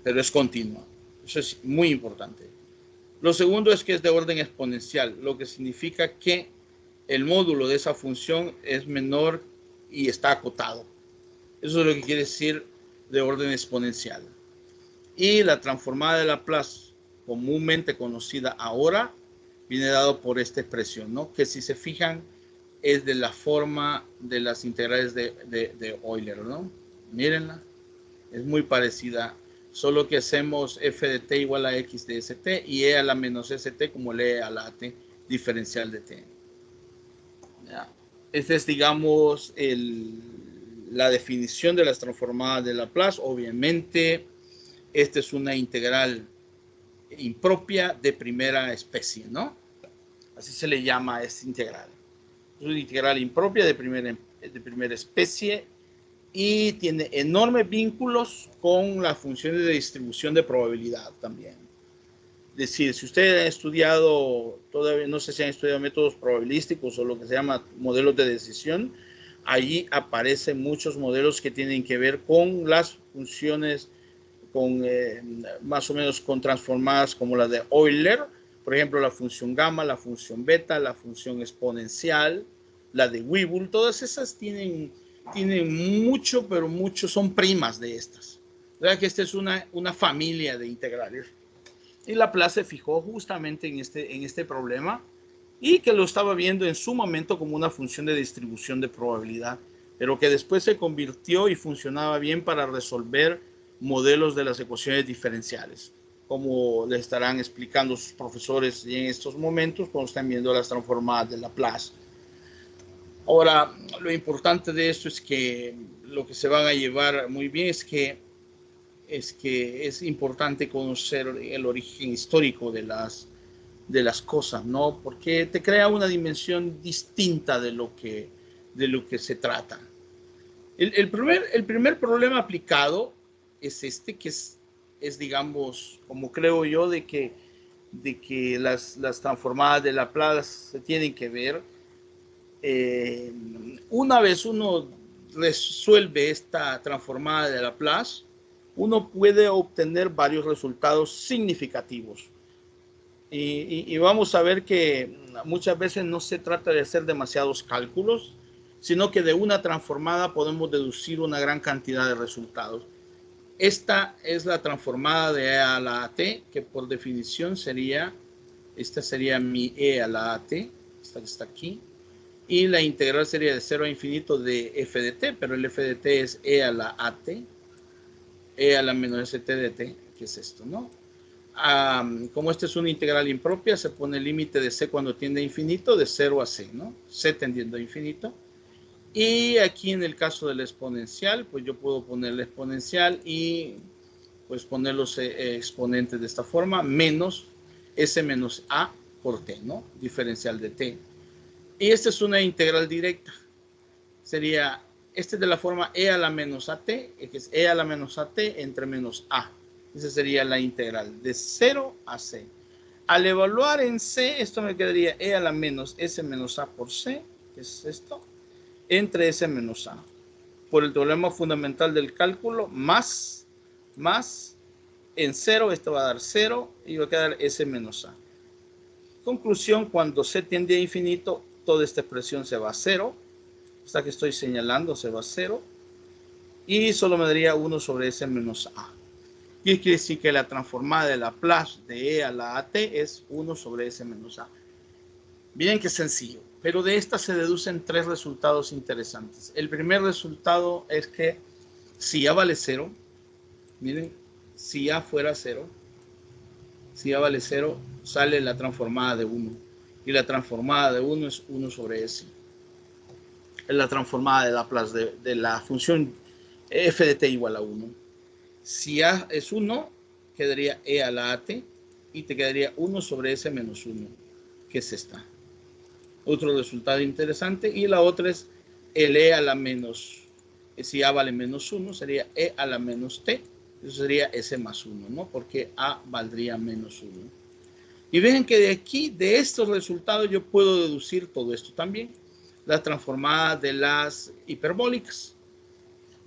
Speaker 2: Pero es continua. Eso es muy importante. Lo segundo es que es de orden exponencial, lo que significa que el módulo de esa función es menor y está acotado. Eso es lo que quiere decir de orden exponencial. Y la transformada de Laplace, comúnmente conocida ahora, viene dado por esta expresión, ¿no? Que si se fijan es de la forma de las integrales de Euler, ¿no? Mírenla, es muy parecida, solo que hacemos f de t igual a x de st y e a la menos st como el e a la t diferencial de t. ¿Ya? Esta es, digamos, la definición de las transformadas de Laplace. Obviamente, esta es una integral impropia de primera especie, ¿no? Así se le llama a esta integral. Es una integral impropia de primera especie y tiene enormes vínculos con las funciones de distribución de probabilidad también. Es decir, si ustedes han estudiado, todavía no sé si han estudiado métodos probabilísticos o lo que se llama modelos de decisión, allí aparecen muchos modelos que tienen que ver con las funciones con más o menos con transformadas como la de Euler, por ejemplo, la función gamma, la función beta, la función exponencial, la de Weibull, todas esas tienen mucho, pero mucho, son primas de estas. ¿Verdad que esta es una familia de integrales? Y Laplace se fijó justamente en este problema y que lo estaba viendo en su momento como una función de distribución de probabilidad, pero que después se convirtió y funcionaba bien para resolver modelos de las ecuaciones diferenciales, como le estarán explicando sus profesores en estos momentos cuando están viendo las transformadas de Laplace. Ahora, lo importante de esto es que lo que se van a llevar muy bien es que es importante conocer el origen histórico de las cosas, ¿no? Porque te crea una dimensión distinta de lo que se trata. El primer problema aplicado es este, que es es, digamos, como creo yo, de que las transformadas de Laplace se tienen que ver. Una vez uno resuelve esta transformada de Laplace, uno puede obtener varios resultados significativos. Y vamos a ver que muchas veces no se trata de hacer demasiados cálculos, sino que de una transformada podemos deducir una gran cantidad de resultados. Esta es la transformada de e a la at, que por definición sería, esta sería mi e a la at, esta que está aquí, y la integral sería de 0 a infinito de f de t, pero el f de t es e a la at, e a la menos st de t, que es esto, ¿no? Como esta es una integral impropia, se pone el límite de c cuando tiende a infinito, de 0 a c, ¿no? C tendiendo a infinito. Y aquí en el caso del exponencial, pues yo puedo poner la exponencial y pues poner los exponentes de esta forma, menos s menos a por t, ¿no? Diferencial de t. Y esta es una integral directa. Sería, este es de la forma e a la menos at, que es e a la menos at entre menos a. Esa sería la integral de 0 a c. Al evaluar en c, esto me quedaría e a la menos s menos a por c, que es esto, entre s menos a. Por el teorema fundamental del cálculo, más en 0, esto va a dar 0 y va a quedar s menos a. Conclusión, cuando c tiende a infinito, toda esta expresión se va a 0. Esta que estoy señalando se va a 0. Y solo me daría 1 sobre s menos a. Y quiere decir que la transformada de Laplace de e a la at es 1 sobre s menos a. Miren qué sencillo. Pero de esta se deducen 3 resultados interesantes. El primer resultado es que si a vale 0, miren, si a fuera 0, si a vale 0, sale la transformada de 1. Y la transformada de 1 es 1 sobre s. Es la transformada de Laplace de la función f de t igual a 1. Si a es 1, quedaría e a la at y te quedaría 1 sobre s menos 1, que es esta. Otro resultado interesante. Y la otra es el e a la menos, si a vale menos 1, sería e a la menos t. Eso sería s más 1, ¿no? Porque a valdría menos 1. Y ven que de aquí, de estos resultados, yo puedo deducir todo esto también. La transformada de las hiperbólicas.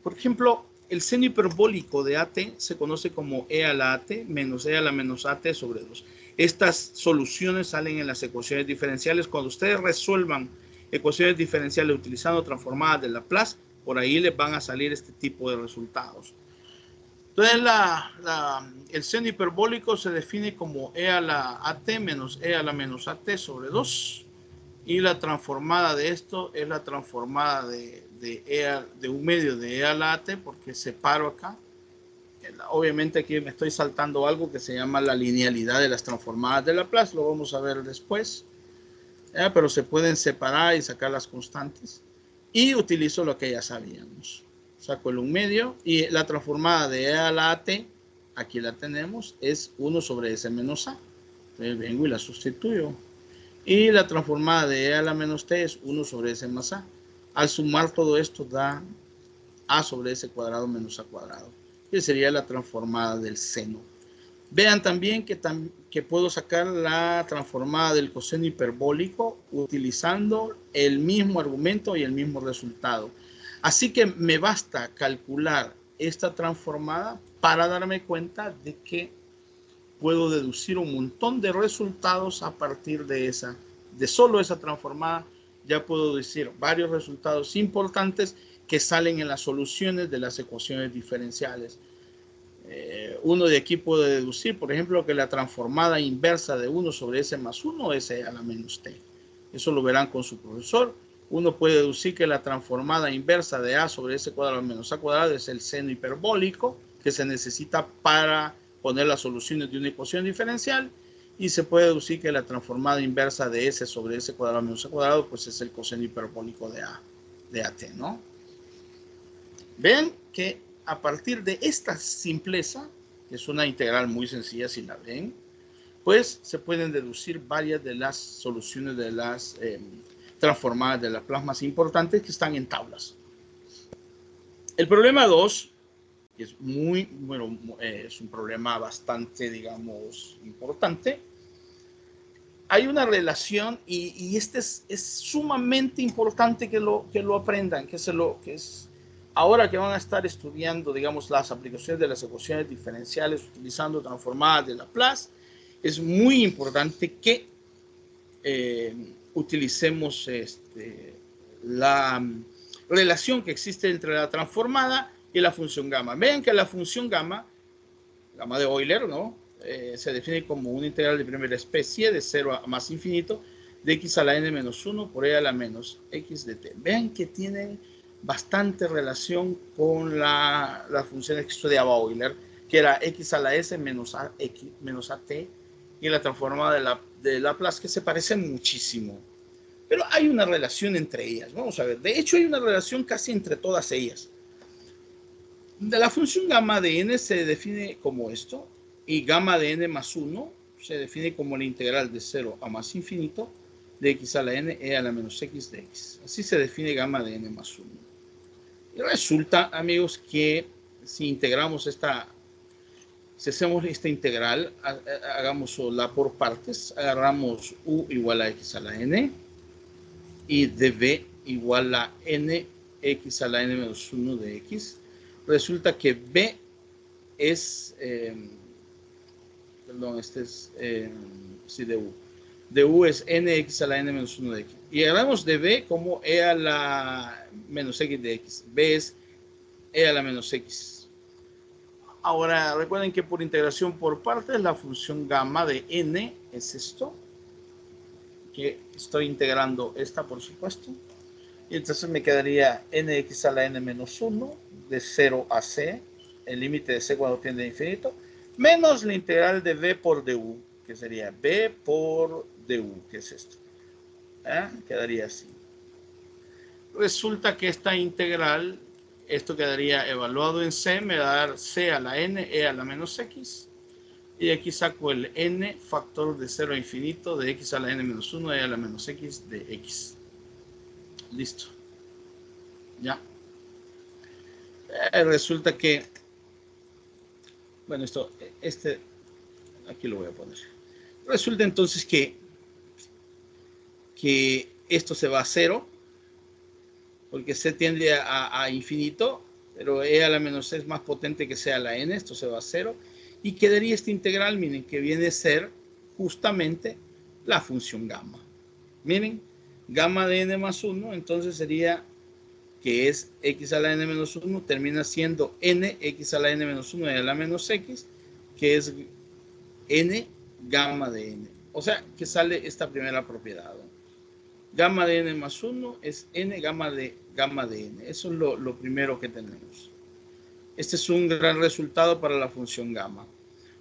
Speaker 2: Por ejemplo, el seno hiperbólico de AT se conoce como e a la AT menos e a la menos AT sobre 2. Estas soluciones salen en las ecuaciones diferenciales. Cuando ustedes resuelvan ecuaciones diferenciales utilizando transformadas de Laplace, por ahí les van a salir este tipo de resultados. Entonces, el seno hiperbólico se define como e a la AT menos e a la menos AT sobre 2. Y la transformada de esto es la transformada de un medio de e a la at, porque separo acá. Obviamente aquí me estoy saltando algo que se llama la linealidad de las transformadas de Laplace, lo vamos a ver después. Pero se pueden separar y sacar las constantes. Y utilizo lo que ya sabíamos. Saco el un medio y la transformada de e a la at, aquí la tenemos, es 1 sobre s menos a. Entonces vengo y la sustituyo. Y la transformada de e a la menos t es 1 sobre s más a. Al sumar todo esto da a sobre s cuadrado menos a cuadrado, que sería la transformada del seno. Vean también que puedo sacar la transformada del coseno hiperbólico utilizando el mismo argumento y el mismo resultado. Así que me basta calcular esta transformada para darme cuenta de que puedo deducir un montón de resultados a partir de solo esa transformada. Ya puedo decir varios resultados importantes que salen en las soluciones de las ecuaciones diferenciales. Uno de aquí puede deducir, por ejemplo, que la transformada inversa de 1 sobre s más 1 es e a la menos t. Eso lo verán con su profesor. Uno puede deducir que la transformada inversa de a sobre s cuadrado menos a cuadrado es el seno hiperbólico que se necesita para poner las soluciones de una ecuación diferencial, y se puede deducir que la transformada inversa de s sobre s cuadrado menos a cuadrado pues es el coseno hiperbólico de at, ¿no? Ven que a partir de esta simpleza, que es una integral muy sencilla si la ven, pues se pueden deducir varias de las soluciones de las transformadas de Laplace más importantes que están en tablas. El problema 2, que es muy, bueno, es un problema bastante, digamos, importante. Hay una relación y este es sumamente importante que lo aprendan, que es ahora que van a estar estudiando, digamos, las aplicaciones de las ecuaciones diferenciales utilizando transformadas de Laplace, es muy importante que utilicemos la relación que existe entre la transformada y la función gamma. Vean que la función gamma de Euler, ¿no? Se define como una integral de primera especie de 0 a más infinito de x a la n menos 1 por e a la menos x de t. Vean que tienen bastante relación con la función que estudiaba Euler, que era x a la s menos a t, y la transformada de Laplace, que se parecen muchísimo. Pero hay una relación entre ellas. Vamos a ver. De hecho, hay una relación casi entre todas ellas. De la función gamma de n se define como esto, y gamma de n más 1 se define como la integral de 0 a más infinito de x a la n e a la menos x de x. Así se define gamma de n más 1. Y resulta, amigos, que si integramos si hacemos esta integral, hagámosla por partes, agarramos u igual a x a la n y dv igual a n x a la n menos 1 de x. Resulta que b es, perdón, este es, sí, du. Du es nx a la n menos 1 de x. Y agarramos de b como e a la menos x de x. B es e a la menos x. Ahora, recuerden que por integración por partes, la función gamma de n es esto. Que estoy integrando esta, por supuesto. Y entonces me quedaría nx a la n menos 1 de 0 a c, el límite de c cuando tiende a infinito, menos la integral de b por du, que sería b por du, que es esto. Quedaría así. Resulta que esta integral, esto quedaría evaluado en c, me va a dar c a la n, e a la menos x, y aquí saco el n factor de 0 a infinito de x a la n menos 1, e a la menos x de x. Listo. Ya. Resulta que, bueno, aquí lo voy a poner. Resulta entonces que esto se va a 0, porque c tiende a infinito, pero e a la menos c es más potente que c a la n, esto se va a 0, y quedaría esta integral, miren, que viene a ser justamente la función gamma. Miren, gamma de n más 1, entonces sería que es x a la n menos 1, termina siendo n x a la n menos 1 y a la menos x, que es n gamma de n. O sea, que sale esta primera propiedad. Gamma de n más 1 es n gamma de n. Eso es lo primero que tenemos. Este es un gran resultado para la función gamma.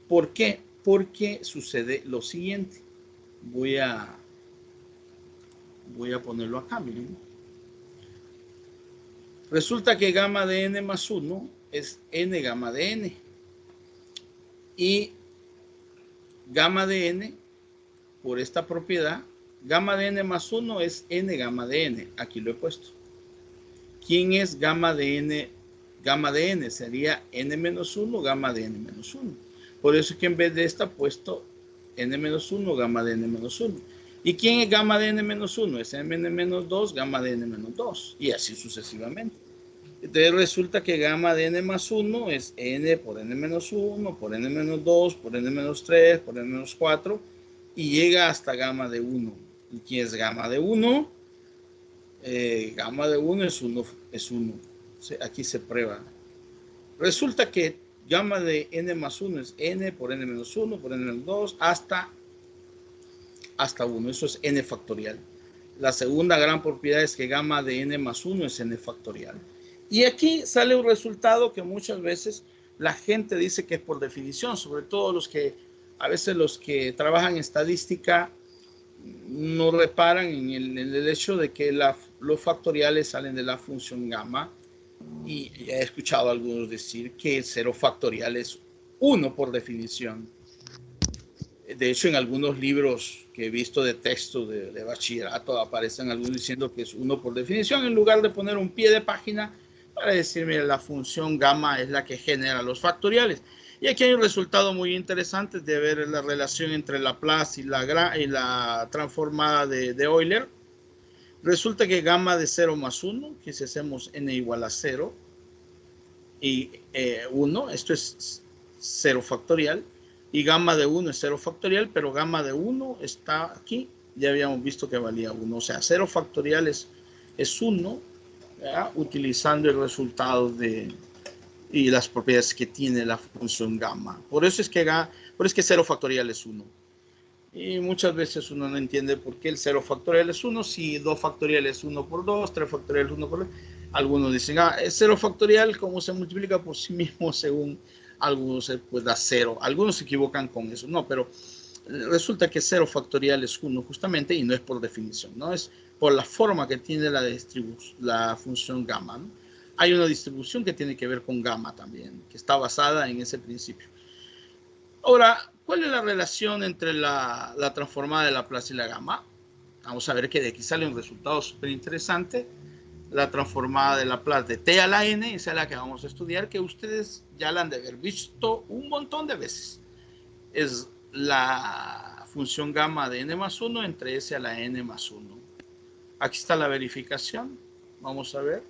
Speaker 2: ¿Por qué? Porque sucede lo siguiente. Voy a ponerlo acá, miren. Resulta que gamma de n más 1 es n gamma de n. Y gamma de n, por esta propiedad, gamma de n más 1 es n gamma de n. Aquí lo he puesto. ¿Quién es gamma de n? Gamma de n sería n menos 1, gamma de n menos 1. Por eso es que en vez de esta he puesto n menos 1, gamma de n menos 1. ¿Y quién es gamma de n menos 1? Es n menos 2, gamma de n menos 2. Y así sucesivamente. Entonces resulta que gamma de n más 1 es n por n menos 1, por n menos 2, por n menos 3, por n menos 4, y llega hasta gamma de 1. ¿Y quién es gamma de 1? Gamma de 1 es 1. Aquí se prueba. Resulta que gamma de n más 1 es n por n menos 1, por n menos 2, hasta 1. Eso es n factorial. La segunda gran propiedad es que gamma de n más 1 es n factorial. Y aquí sale un resultado que muchas veces la gente dice que es por definición, sobre todo a veces los que trabajan en estadística no reparan en el hecho de que los factoriales salen de la función gamma, y he escuchado a algunos decir que 0 factorial es 1 por definición. De hecho, en algunos libros que he visto de texto de bachillerato aparecen algunos diciendo que es 1 por definición, en lugar de poner un pie de página, para decir, mira, la función gamma es la que genera los factoriales. Y aquí hay un resultado muy interesante de ver la relación entre Laplace y la transformada de Euler. Resulta que gamma de 0 más 1, que si hacemos n igual a 0 y 1, esto es 0 factorial, y gamma de 1 es 0 factorial, pero gamma de 1 está aquí, ya habíamos visto que valía 1, o sea, 0 factorial es 1, ¿verdad? Utilizando el resultado y las propiedades que tiene la función gamma. Por eso es que 0 factorial es 1. Y muchas veces uno no entiende por qué el 0 factorial es 1, si 2 factorial es 1 por 2, 3 factorial es 1 por 2. Algunos dicen, es 0 factorial, como se multiplica por sí mismo, según algunos pues da 0. Algunos se equivocan con eso, no, pero resulta que 0 factorial es 1 justamente, y no es por definición, no es por la forma que tiene la función gamma, ¿no? Hay una distribución que tiene que ver con gamma también, que está basada en ese principio. Ahora, ¿cuál es la relación entre la transformada de Laplace y la gamma? Vamos a ver que de aquí sale un resultado súper interesante. La transformada de Laplace de t a la n, esa es la que vamos a estudiar, que ustedes ya la han de haber visto un montón de veces. Es la función gamma de n más 1 entre s a la n más 1. Aquí está la verificación. Vamos a ver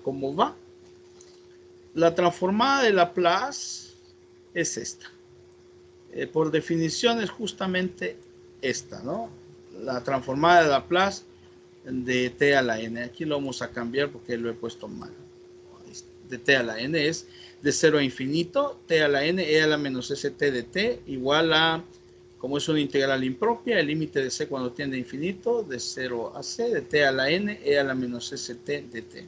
Speaker 2: cómo va. La transformada de Laplace es esta. Por definición es justamente esta, ¿no? La transformada de Laplace de t a la n. Aquí lo vamos a cambiar porque lo he puesto mal. De t a la n es de 0 a infinito, t a la n, e a la menos st de t, igual a, como es una integral impropia, el límite de c cuando tiende a infinito, de 0 a c, de t a la n, e a la menos st de t.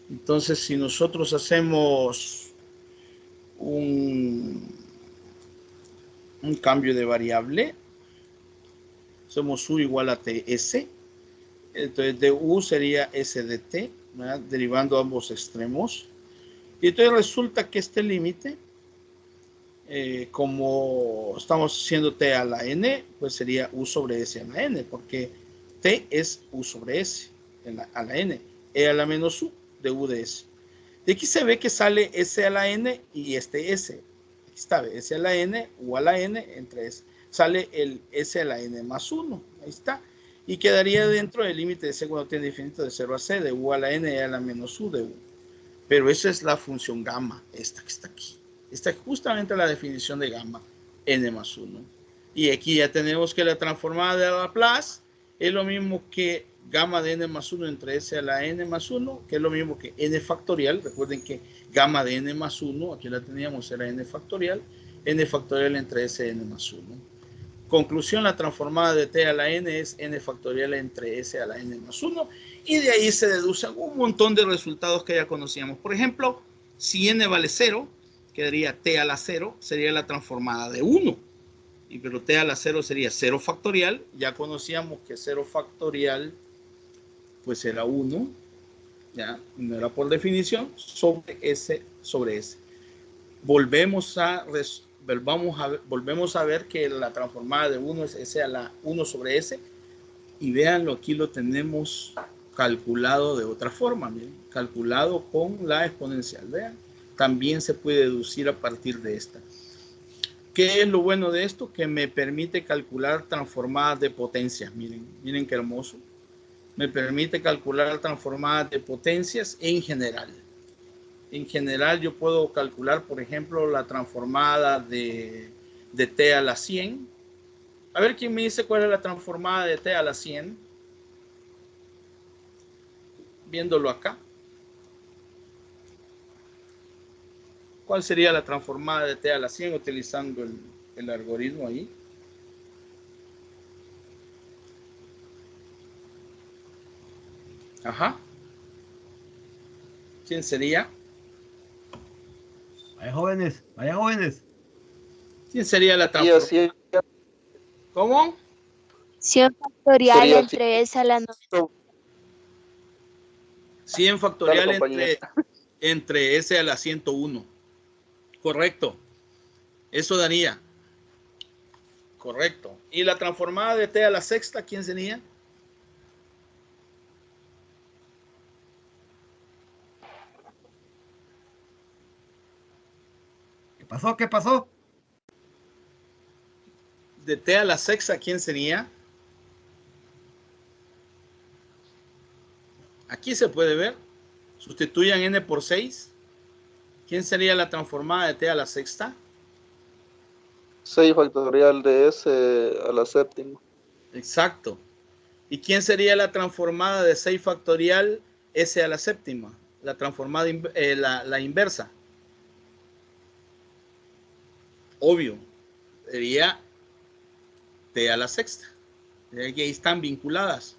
Speaker 2: Entonces, si nosotros hacemos un cambio de variable, somos u igual a ts, entonces de u sería s de t, ¿verdad? Derivando ambos extremos, y entonces resulta que este límite, como estamos haciendo t a la n, pues sería u sobre s a la n, porque t es u sobre s a la n, e a la menos u de u de s. De aquí se ve que sale s a la n y este s. Aquí está, s a la n, u a la n, entre s. Sale el s a la n más 1. Ahí está. Y quedaría dentro del límite de c cuando tiende infinito de 0 a c, de u a la n y a la menos u de u. Pero esa es la función gamma, esta que está aquí. Esta es justamente la definición de gamma, n más 1. Y aquí ya tenemos que la transformada de Laplace es lo mismo que gamma de n más 1 entre s a la n más 1, que es lo mismo que n factorial. Recuerden que gamma de n más 1, aquí la teníamos, era n factorial entre s n más 1. Conclusión, la transformada de t a la n es n factorial entre s a la n más 1, y de ahí se deducen un montón de resultados que ya conocíamos. Por ejemplo, si n vale 0, quedaría t a la 0, sería la transformada de 1. Pero t a la 0 sería 0 factorial. Ya conocíamos que 0 factorial pues era 1, ya no era por definición, sobre s sobre s. Volvemos a ver que la transformada de 1 es s a la 1 sobre s, y véanlo, aquí lo tenemos calculado de otra forma, miren, calculado con la exponencial. Vean, también se puede deducir a partir de esta. ¿Qué es lo bueno de esto? Que me permite calcular transformadas de potencias. Miren qué hermoso. Me permite calcular transformadas de potencias en general. En general yo puedo calcular, por ejemplo, la transformada de t a la 100. A ver quién me dice cuál es la transformada de t a la 100. Viéndolo acá. ¿Cuál sería la transformada de t a la 100 utilizando el algoritmo ahí? Ajá. ¿Quién sería?
Speaker 1: Vaya jóvenes, vaya jóvenes.
Speaker 2: ¿Quién sería la transformada? ¿Cómo?
Speaker 7: 100 factorial entre S a la 9.
Speaker 2: 100 factorial entre S a la 101. Correcto. Eso daría. Correcto. ¿Y la transformada de t a la sexta, quién sería?
Speaker 1: ¿Qué pasó? ¿Qué pasó?
Speaker 2: De t a la sexta, ¿quién sería? Aquí se puede ver. Sustituyan n por 6. ¿Quién sería la transformada de t a la sexta?
Speaker 8: 6 factorial de s a la séptima.
Speaker 2: Exacto. ¿Y quién sería la transformada de 6 factorial s a la séptima? La transformada, la inversa. Obvio. Sería t a la sexta. Y ahí están vinculadas.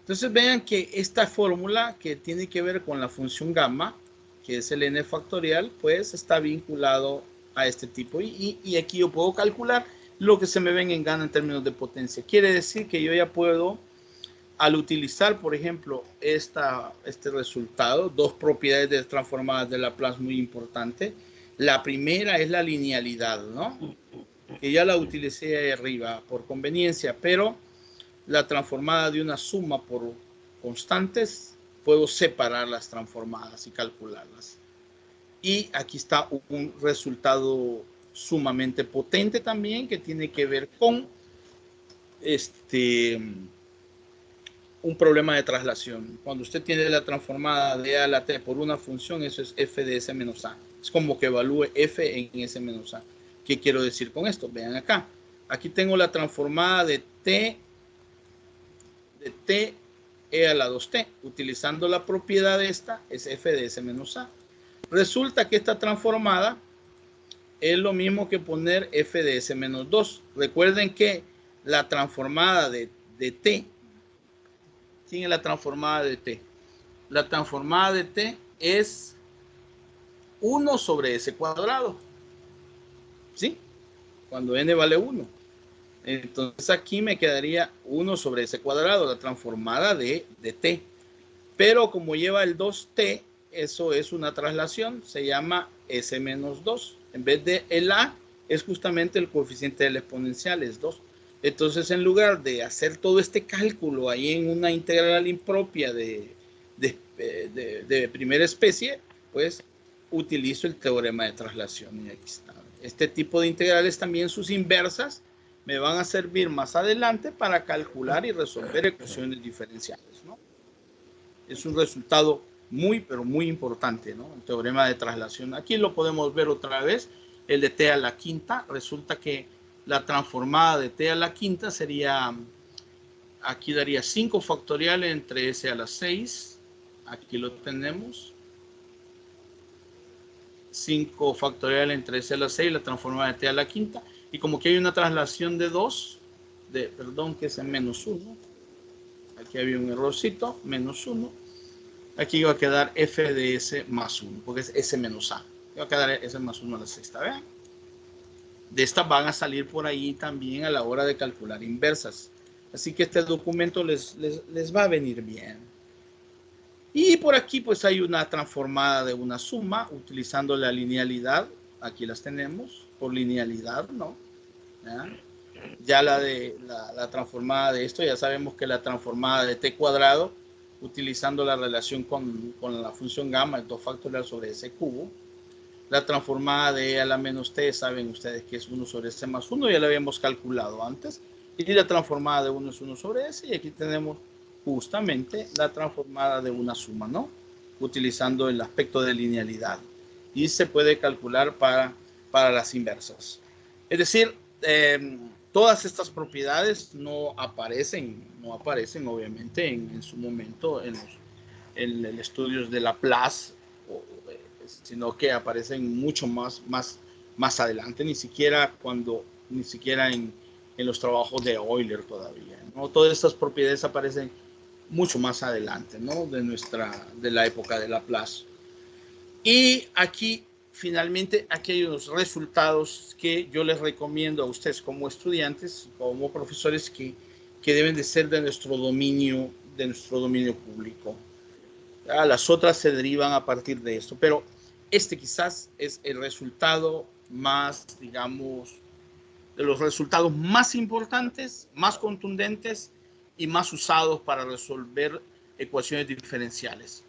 Speaker 2: Entonces vean que esta fórmula que tiene que ver con la función gamma, que es el n factorial, pues está vinculado a este tipo. Y aquí yo puedo calcular lo que se me venga en gana en términos de potencia. Quiere decir que yo ya puedo, al utilizar, por ejemplo, este resultado, dos propiedades transformadas de Laplace muy importantes. La primera es la linealidad, ¿no? Que ya la utilicé ahí arriba por conveniencia, pero la transformada de una suma por constantes, puedo separar las transformadas y calcularlas. Y aquí está un resultado sumamente potente también, que tiene que ver con un problema de traslación. Cuando usted tiene la transformada de a a la t por una función, eso es f de s menos a. Es como que evalúe f en s menos a. ¿Qué quiero decir con esto? Vean acá. Aquí tengo la transformada de t e a la 2t. Utilizando la propiedad de esta, es f de s menos a. Resulta que esta transformada es lo mismo que poner f de s menos 2. Recuerden que la transformada de t, ¿quién es la transformada de t? La transformada de t es 1 sobre s cuadrado. ¿Sí? Cuando n vale 1. Entonces aquí me quedaría 1 sobre s cuadrado, la transformada de t. Pero como lleva el 2t, eso es una traslación, se llama s menos 2. En vez de el a, es justamente el coeficiente del exponencial, es 2. Entonces, en lugar de hacer todo este cálculo ahí en una integral impropia de primera especie, pues utilizo el teorema de traslación. Y aquí está. Este tipo de integrales, también sus inversas, me van a servir más adelante para calcular y resolver ecuaciones diferenciales, ¿no? Es un resultado muy, pero muy importante, ¿no? El teorema de traslación. Aquí lo podemos ver otra vez, el de t a la quinta. Resulta que la transformada de t a la quinta sería, aquí daría 5 factorial entre s a la 6. Aquí lo tenemos. 5 factorial entre s a la 6, la transformada de t a la quinta. Y como que hay una traslación de 2, perdón, que es en menos 1. Aquí había un errorcito, menos 1. Aquí va a quedar f de s más 1, porque es s menos a. Va a quedar s más 1 a la sexta, ¿vean? De estas van a salir por ahí también a la hora de calcular inversas. Así que este documento les va a venir bien. Y por aquí pues hay una transformada de una suma utilizando la linealidad. Aquí las tenemos por linealidad, ¿no? Ya la transformada de esto, ya sabemos que la transformada de t cuadrado, utilizando la relación con la función gamma, el 2 factorial sobre s cubo. La transformada de e a la menos t, saben ustedes que es 1 sobre s más 1, ya la habíamos calculado antes. Y la transformada de 1 es 1 sobre s, y aquí tenemos justamente la transformada de una suma, ¿no? Utilizando el aspecto de linealidad. Y se puede calcular para las inversas. Es decir, todas estas propiedades no aparecen obviamente en su momento en el estudios de Laplace, sino que aparecen mucho más adelante, ni siquiera en los trabajos de Euler todavía, ¿no? Todas estas propiedades aparecen mucho más adelante, ¿no? De la época de Laplace. Y aquí, finalmente, aquí hay unos resultados que yo les recomiendo a ustedes como estudiantes, como profesores, que deben de ser de nuestro dominio público. Las otras se derivan a partir de esto, pero este quizás es el resultado más, digamos, de los resultados más importantes, más contundentes y más usados para resolver ecuaciones diferenciales.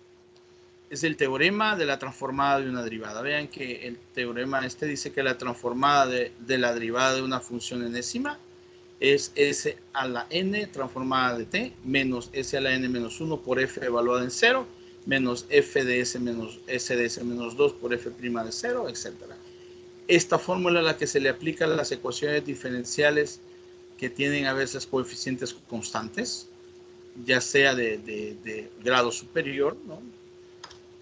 Speaker 2: es el teorema de la transformada de una derivada. Vean que el teorema este dice que la transformada de la derivada de una función enésima es s a la n transformada de t menos s a la n menos 1 por f evaluada en 0 menos f de s menos s de s menos 2 por f' de 0, etc. Esta fórmula es la que se le aplica a las ecuaciones diferenciales que tienen a veces coeficientes constantes, ya sea de grado superior, ¿no?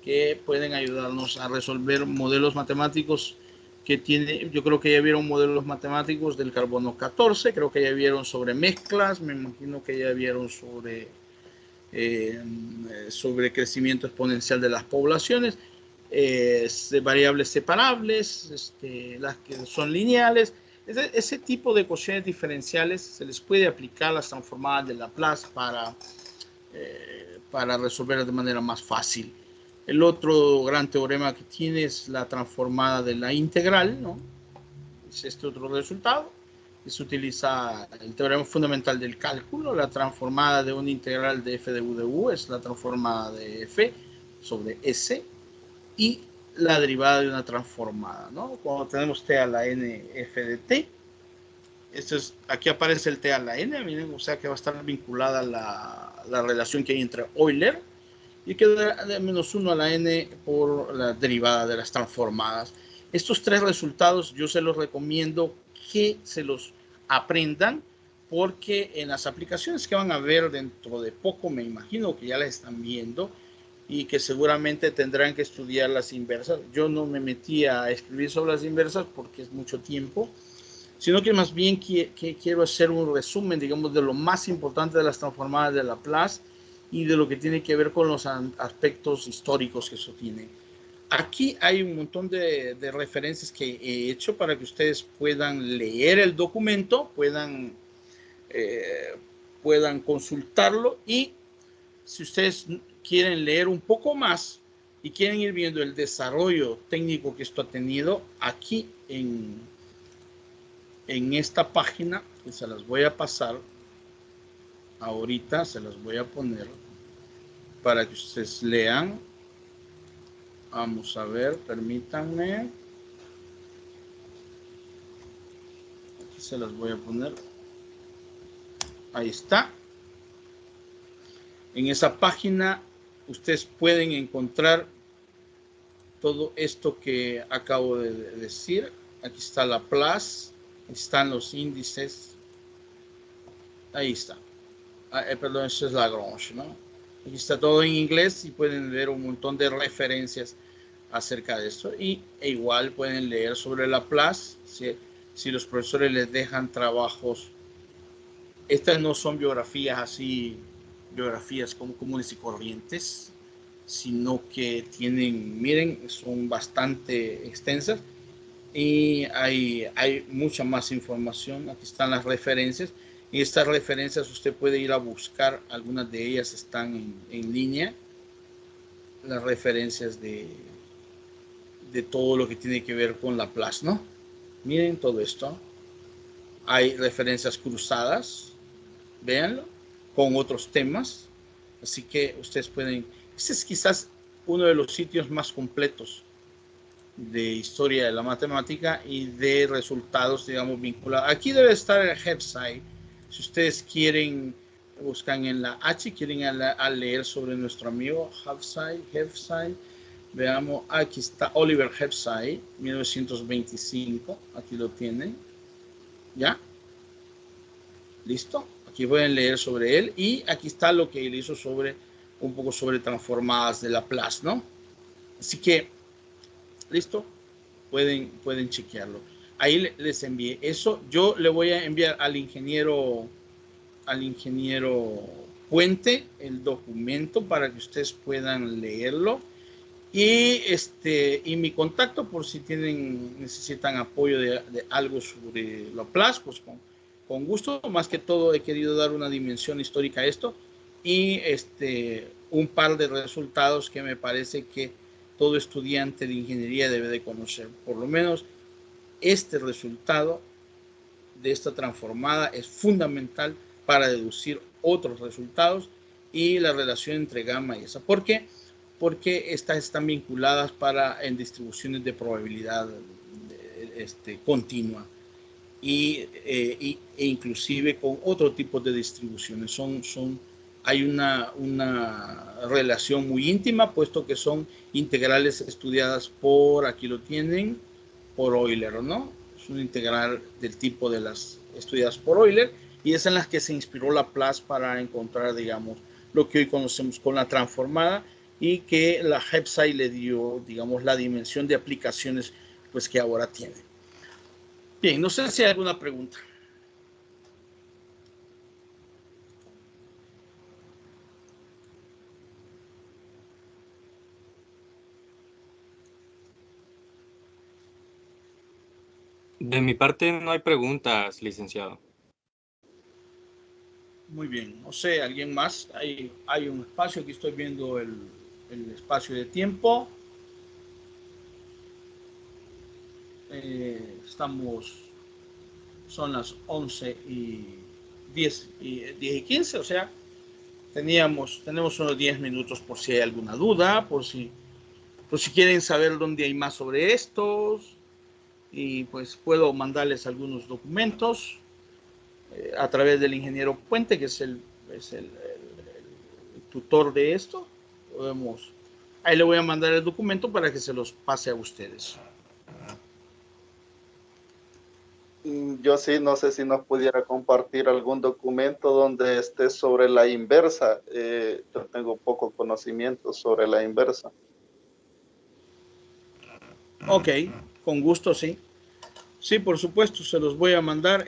Speaker 2: Que pueden ayudarnos a resolver modelos matemáticos que tiene. Yo creo que ya vieron modelos matemáticos del carbono 14, creo que ya vieron sobre mezclas, me imagino que ya vieron sobre crecimiento exponencial de las poblaciones, variables separables, las que son lineales. Ese tipo de ecuaciones diferenciales se les puede aplicar las transformadas de Laplace para resolver de manera más fácil. El otro gran teorema que tiene es la transformada de la integral, ¿no? Es este otro resultado. Se utiliza el teorema fundamental del cálculo. La transformada de una integral de f de u es la transformada de f sobre s, y la derivada de una transformada, ¿no? Cuando tenemos t a la n f de t, aquí aparece el t a la n, miren, o sea que va a estar vinculada a la relación que hay entre Euler, y queda de menos 1 a la n por la derivada de las transformadas. Estos tres resultados yo se los recomiendo que se los aprendan, porque en las aplicaciones que van a ver dentro de poco, me imagino que ya las están viendo y que seguramente tendrán que estudiar las inversas. Yo no me metí a escribir sobre las inversas porque es mucho tiempo, sino que más bien quiero hacer un resumen, digamos, de lo más importante de las transformadas de Laplace y de lo que tiene que ver con los aspectos históricos que eso tiene. Aquí hay un montón de referencias que he hecho para que ustedes puedan leer el documento, puedan consultarlo, y si ustedes quieren leer un poco más y quieren ir viendo el desarrollo técnico que esto ha tenido, aquí en esta página, que se las voy a pasar ahorita, se las voy a poner para que ustedes lean. Vamos a ver, permítanme. Aquí se las voy a poner. Ahí está. En esa página ustedes pueden encontrar todo esto que acabo de decir. Aquí está Laplace, están los índices. Ahí está. Perdón, eso es Lagrange, ¿no? Aquí está todo en inglés y pueden leer un montón de referencias acerca de esto. E igual pueden leer sobre Laplace, si los profesores les dejan trabajos. Estas no son biografías así, biografías como comunes y corrientes, sino que tienen, miren, son bastante extensas y hay mucha más información. Aquí están las referencias, y estas referencias usted puede ir a buscar, algunas de ellas están en línea, las referencias de todo lo que tiene que ver con Laplace, ¿no? Miren todo esto. Hay referencias cruzadas, véanlo, con otros temas, así que ustedes pueden. Este es quizás uno de los sitios más completos de historia de la matemática y de resultados, digamos, vinculados. Aquí debe estar el website. Si ustedes quieren, buscan en la H, quieren a leer sobre nuestro amigo Hebside. Veamos, aquí está Oliver Hebside, 1925, aquí lo tienen, ¿ya? ¿Listo? Aquí pueden leer sobre él, y aquí está lo que él hizo un poco sobre transformadas de Laplace, ¿no? Así que, ¿listo? Pueden chequearlo. Ahí les envié eso. Yo le voy a enviar al ingeniero Puente el documento para que ustedes puedan leerlo. Y mi contacto, por si necesitan apoyo de algo sobre Laplace, pues con gusto. Más que todo he querido dar una dimensión histórica a esto, y un par de resultados que me parece que todo estudiante de ingeniería debe de conocer. Por lo menos este resultado de esta transformada es fundamental para deducir otros resultados y la relación entre gamma y esa. Porque porque estas están vinculadas en distribuciones de probabilidad continua e inclusive con otro tipo de distribuciones. Hay una relación muy íntima, puesto que son integrales estudiadas por, aquí lo tienen, por Euler, ¿no? Es una integral del tipo de las estudiadas por Euler, y es en las que se inspiró Laplace para encontrar, digamos, lo que hoy conocemos con la transformada, y que la HEPSI le dio, digamos, la dimensión de aplicaciones pues que ahora tiene. Bien, no sé si hay alguna pregunta.
Speaker 5: De mi parte no hay preguntas, licenciado.
Speaker 2: Muy bien, no sé, ¿alguien más? Hay un espacio, aquí estoy viendo el espacio de tiempo. Son las 11:10 y 15, o sea, tenemos unos 10 minutos por si hay alguna duda, por si quieren saber dónde hay más sobre estos, y pues puedo mandarles algunos documentos a través del ingeniero Puente, que es el tutor de esto. Ahí le voy a mandar el documento para que se los pase a ustedes.
Speaker 8: Yo sí, no sé si nos pudiera compartir algún documento donde esté sobre la inversa. Yo tengo poco conocimiento sobre la inversa.
Speaker 2: Ok, con gusto, sí. Sí, por supuesto, se los voy a mandar.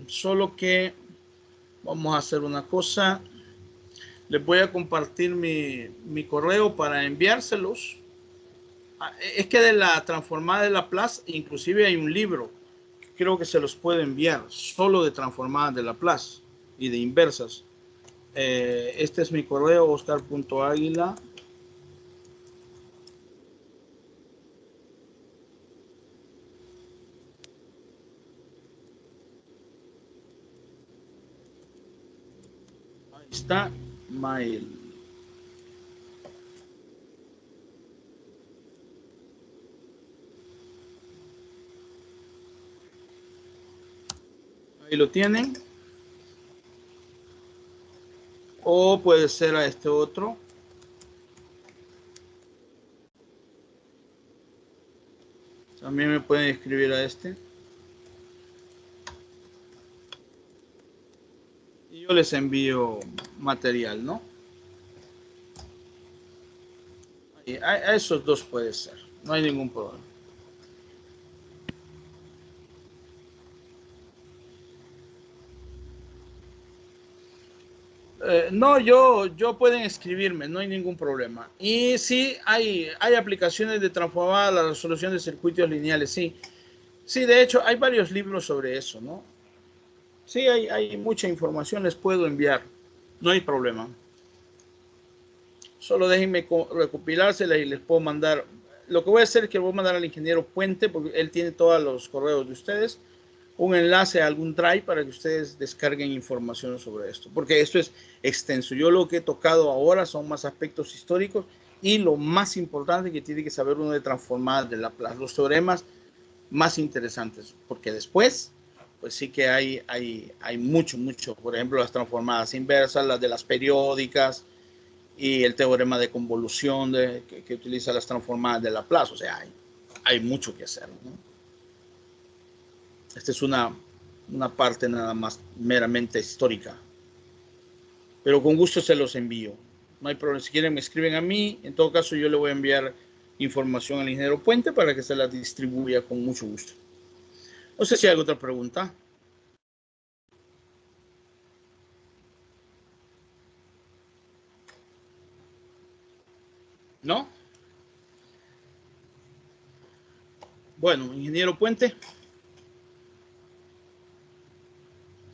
Speaker 2: Solo que vamos a hacer una cosa. Les voy a compartir mi correo para enviárselos. Es que de la transformada de Laplace, inclusive hay un libro. Creo que se los puedo enviar, solo de transformadas de Laplace y de inversas. Este es mi correo, oscar.aguila. Ahí está, mail. Ahí lo tienen. O puede ser a este otro. También me pueden escribir a este. Y yo les envío material, ¿no? A esos dos puede ser. No hay ningún problema. No, yo pueden escribirme, no hay ningún problema. Y sí, hay aplicaciones de transformar la resolución de circuitos lineales, sí. Sí, de hecho, hay varios libros sobre eso, ¿no? Sí, hay mucha información, les puedo enviar. No hay problema. Solo déjenme recopilársela y les puedo mandar. Lo que voy a hacer es que voy a mandar al ingeniero Puente, porque él tiene todos los correos de ustedes, un enlace a algún drive para que ustedes descarguen información sobre esto, porque esto es extenso. Yo lo que he tocado ahora son más aspectos históricos y lo más importante que tiene que saber uno de transformadas de Laplace, los teoremas más interesantes, porque después, pues sí que hay mucho, por ejemplo, las transformadas inversas, las de las periódicas y el teorema de convolución que utiliza las transformadas de Laplace. O sea, hay mucho que hacer, ¿no? Esta es una parte nada más meramente histórica. Pero con gusto se los envío. No hay problema. Si quieren me escriben a mí. En todo caso yo le voy a enviar información al ingeniero Puente para que se la distribuya con mucho gusto. No sé si hay otra pregunta. ¿No? Bueno, ingeniero Puente.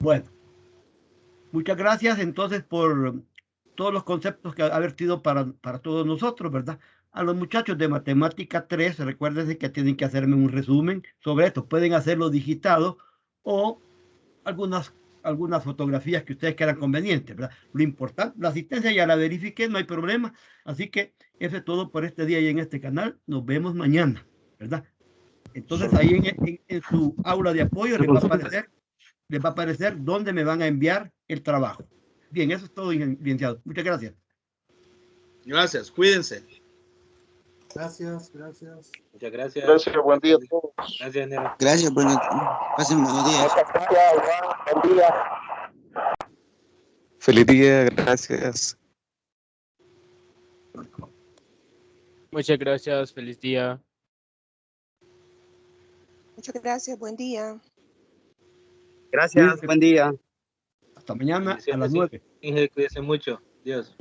Speaker 1: Bueno, muchas gracias entonces por todos los conceptos que ha vertido para todos nosotros, ¿verdad? A los muchachos de Matemática 3, recuérdense que tienen que hacerme un resumen sobre esto. Pueden hacerlo digitado o algunas algunas fotografías que ustedes quieran convenientes, ¿verdad? Lo importante, la asistencia ya la verifiqué, no hay problema. Así que eso es todo por este día y en este canal. Nos vemos mañana, ¿verdad? Entonces ahí en su aula de apoyo les va a aparecer dónde me van a enviar el trabajo. Bien, eso es todo, licenciado. Muchas gracias.
Speaker 2: Gracias, cuídense.
Speaker 6: Gracias, gracias.
Speaker 5: Muchas gracias.
Speaker 8: Gracias, buen día a todos.
Speaker 5: Gracias, Nero.
Speaker 9: Gracias, pasen buenos días.
Speaker 8: Buen día.
Speaker 10: Feliz día, gracias.
Speaker 11: Muchas gracias, feliz día.
Speaker 12: Muchas gracias, buen día.
Speaker 3: Gracias, buen día.
Speaker 1: Hasta mañana a las
Speaker 5: Bendiciones,
Speaker 1: 9.
Speaker 5: Inge, cuídense mucho. Dios.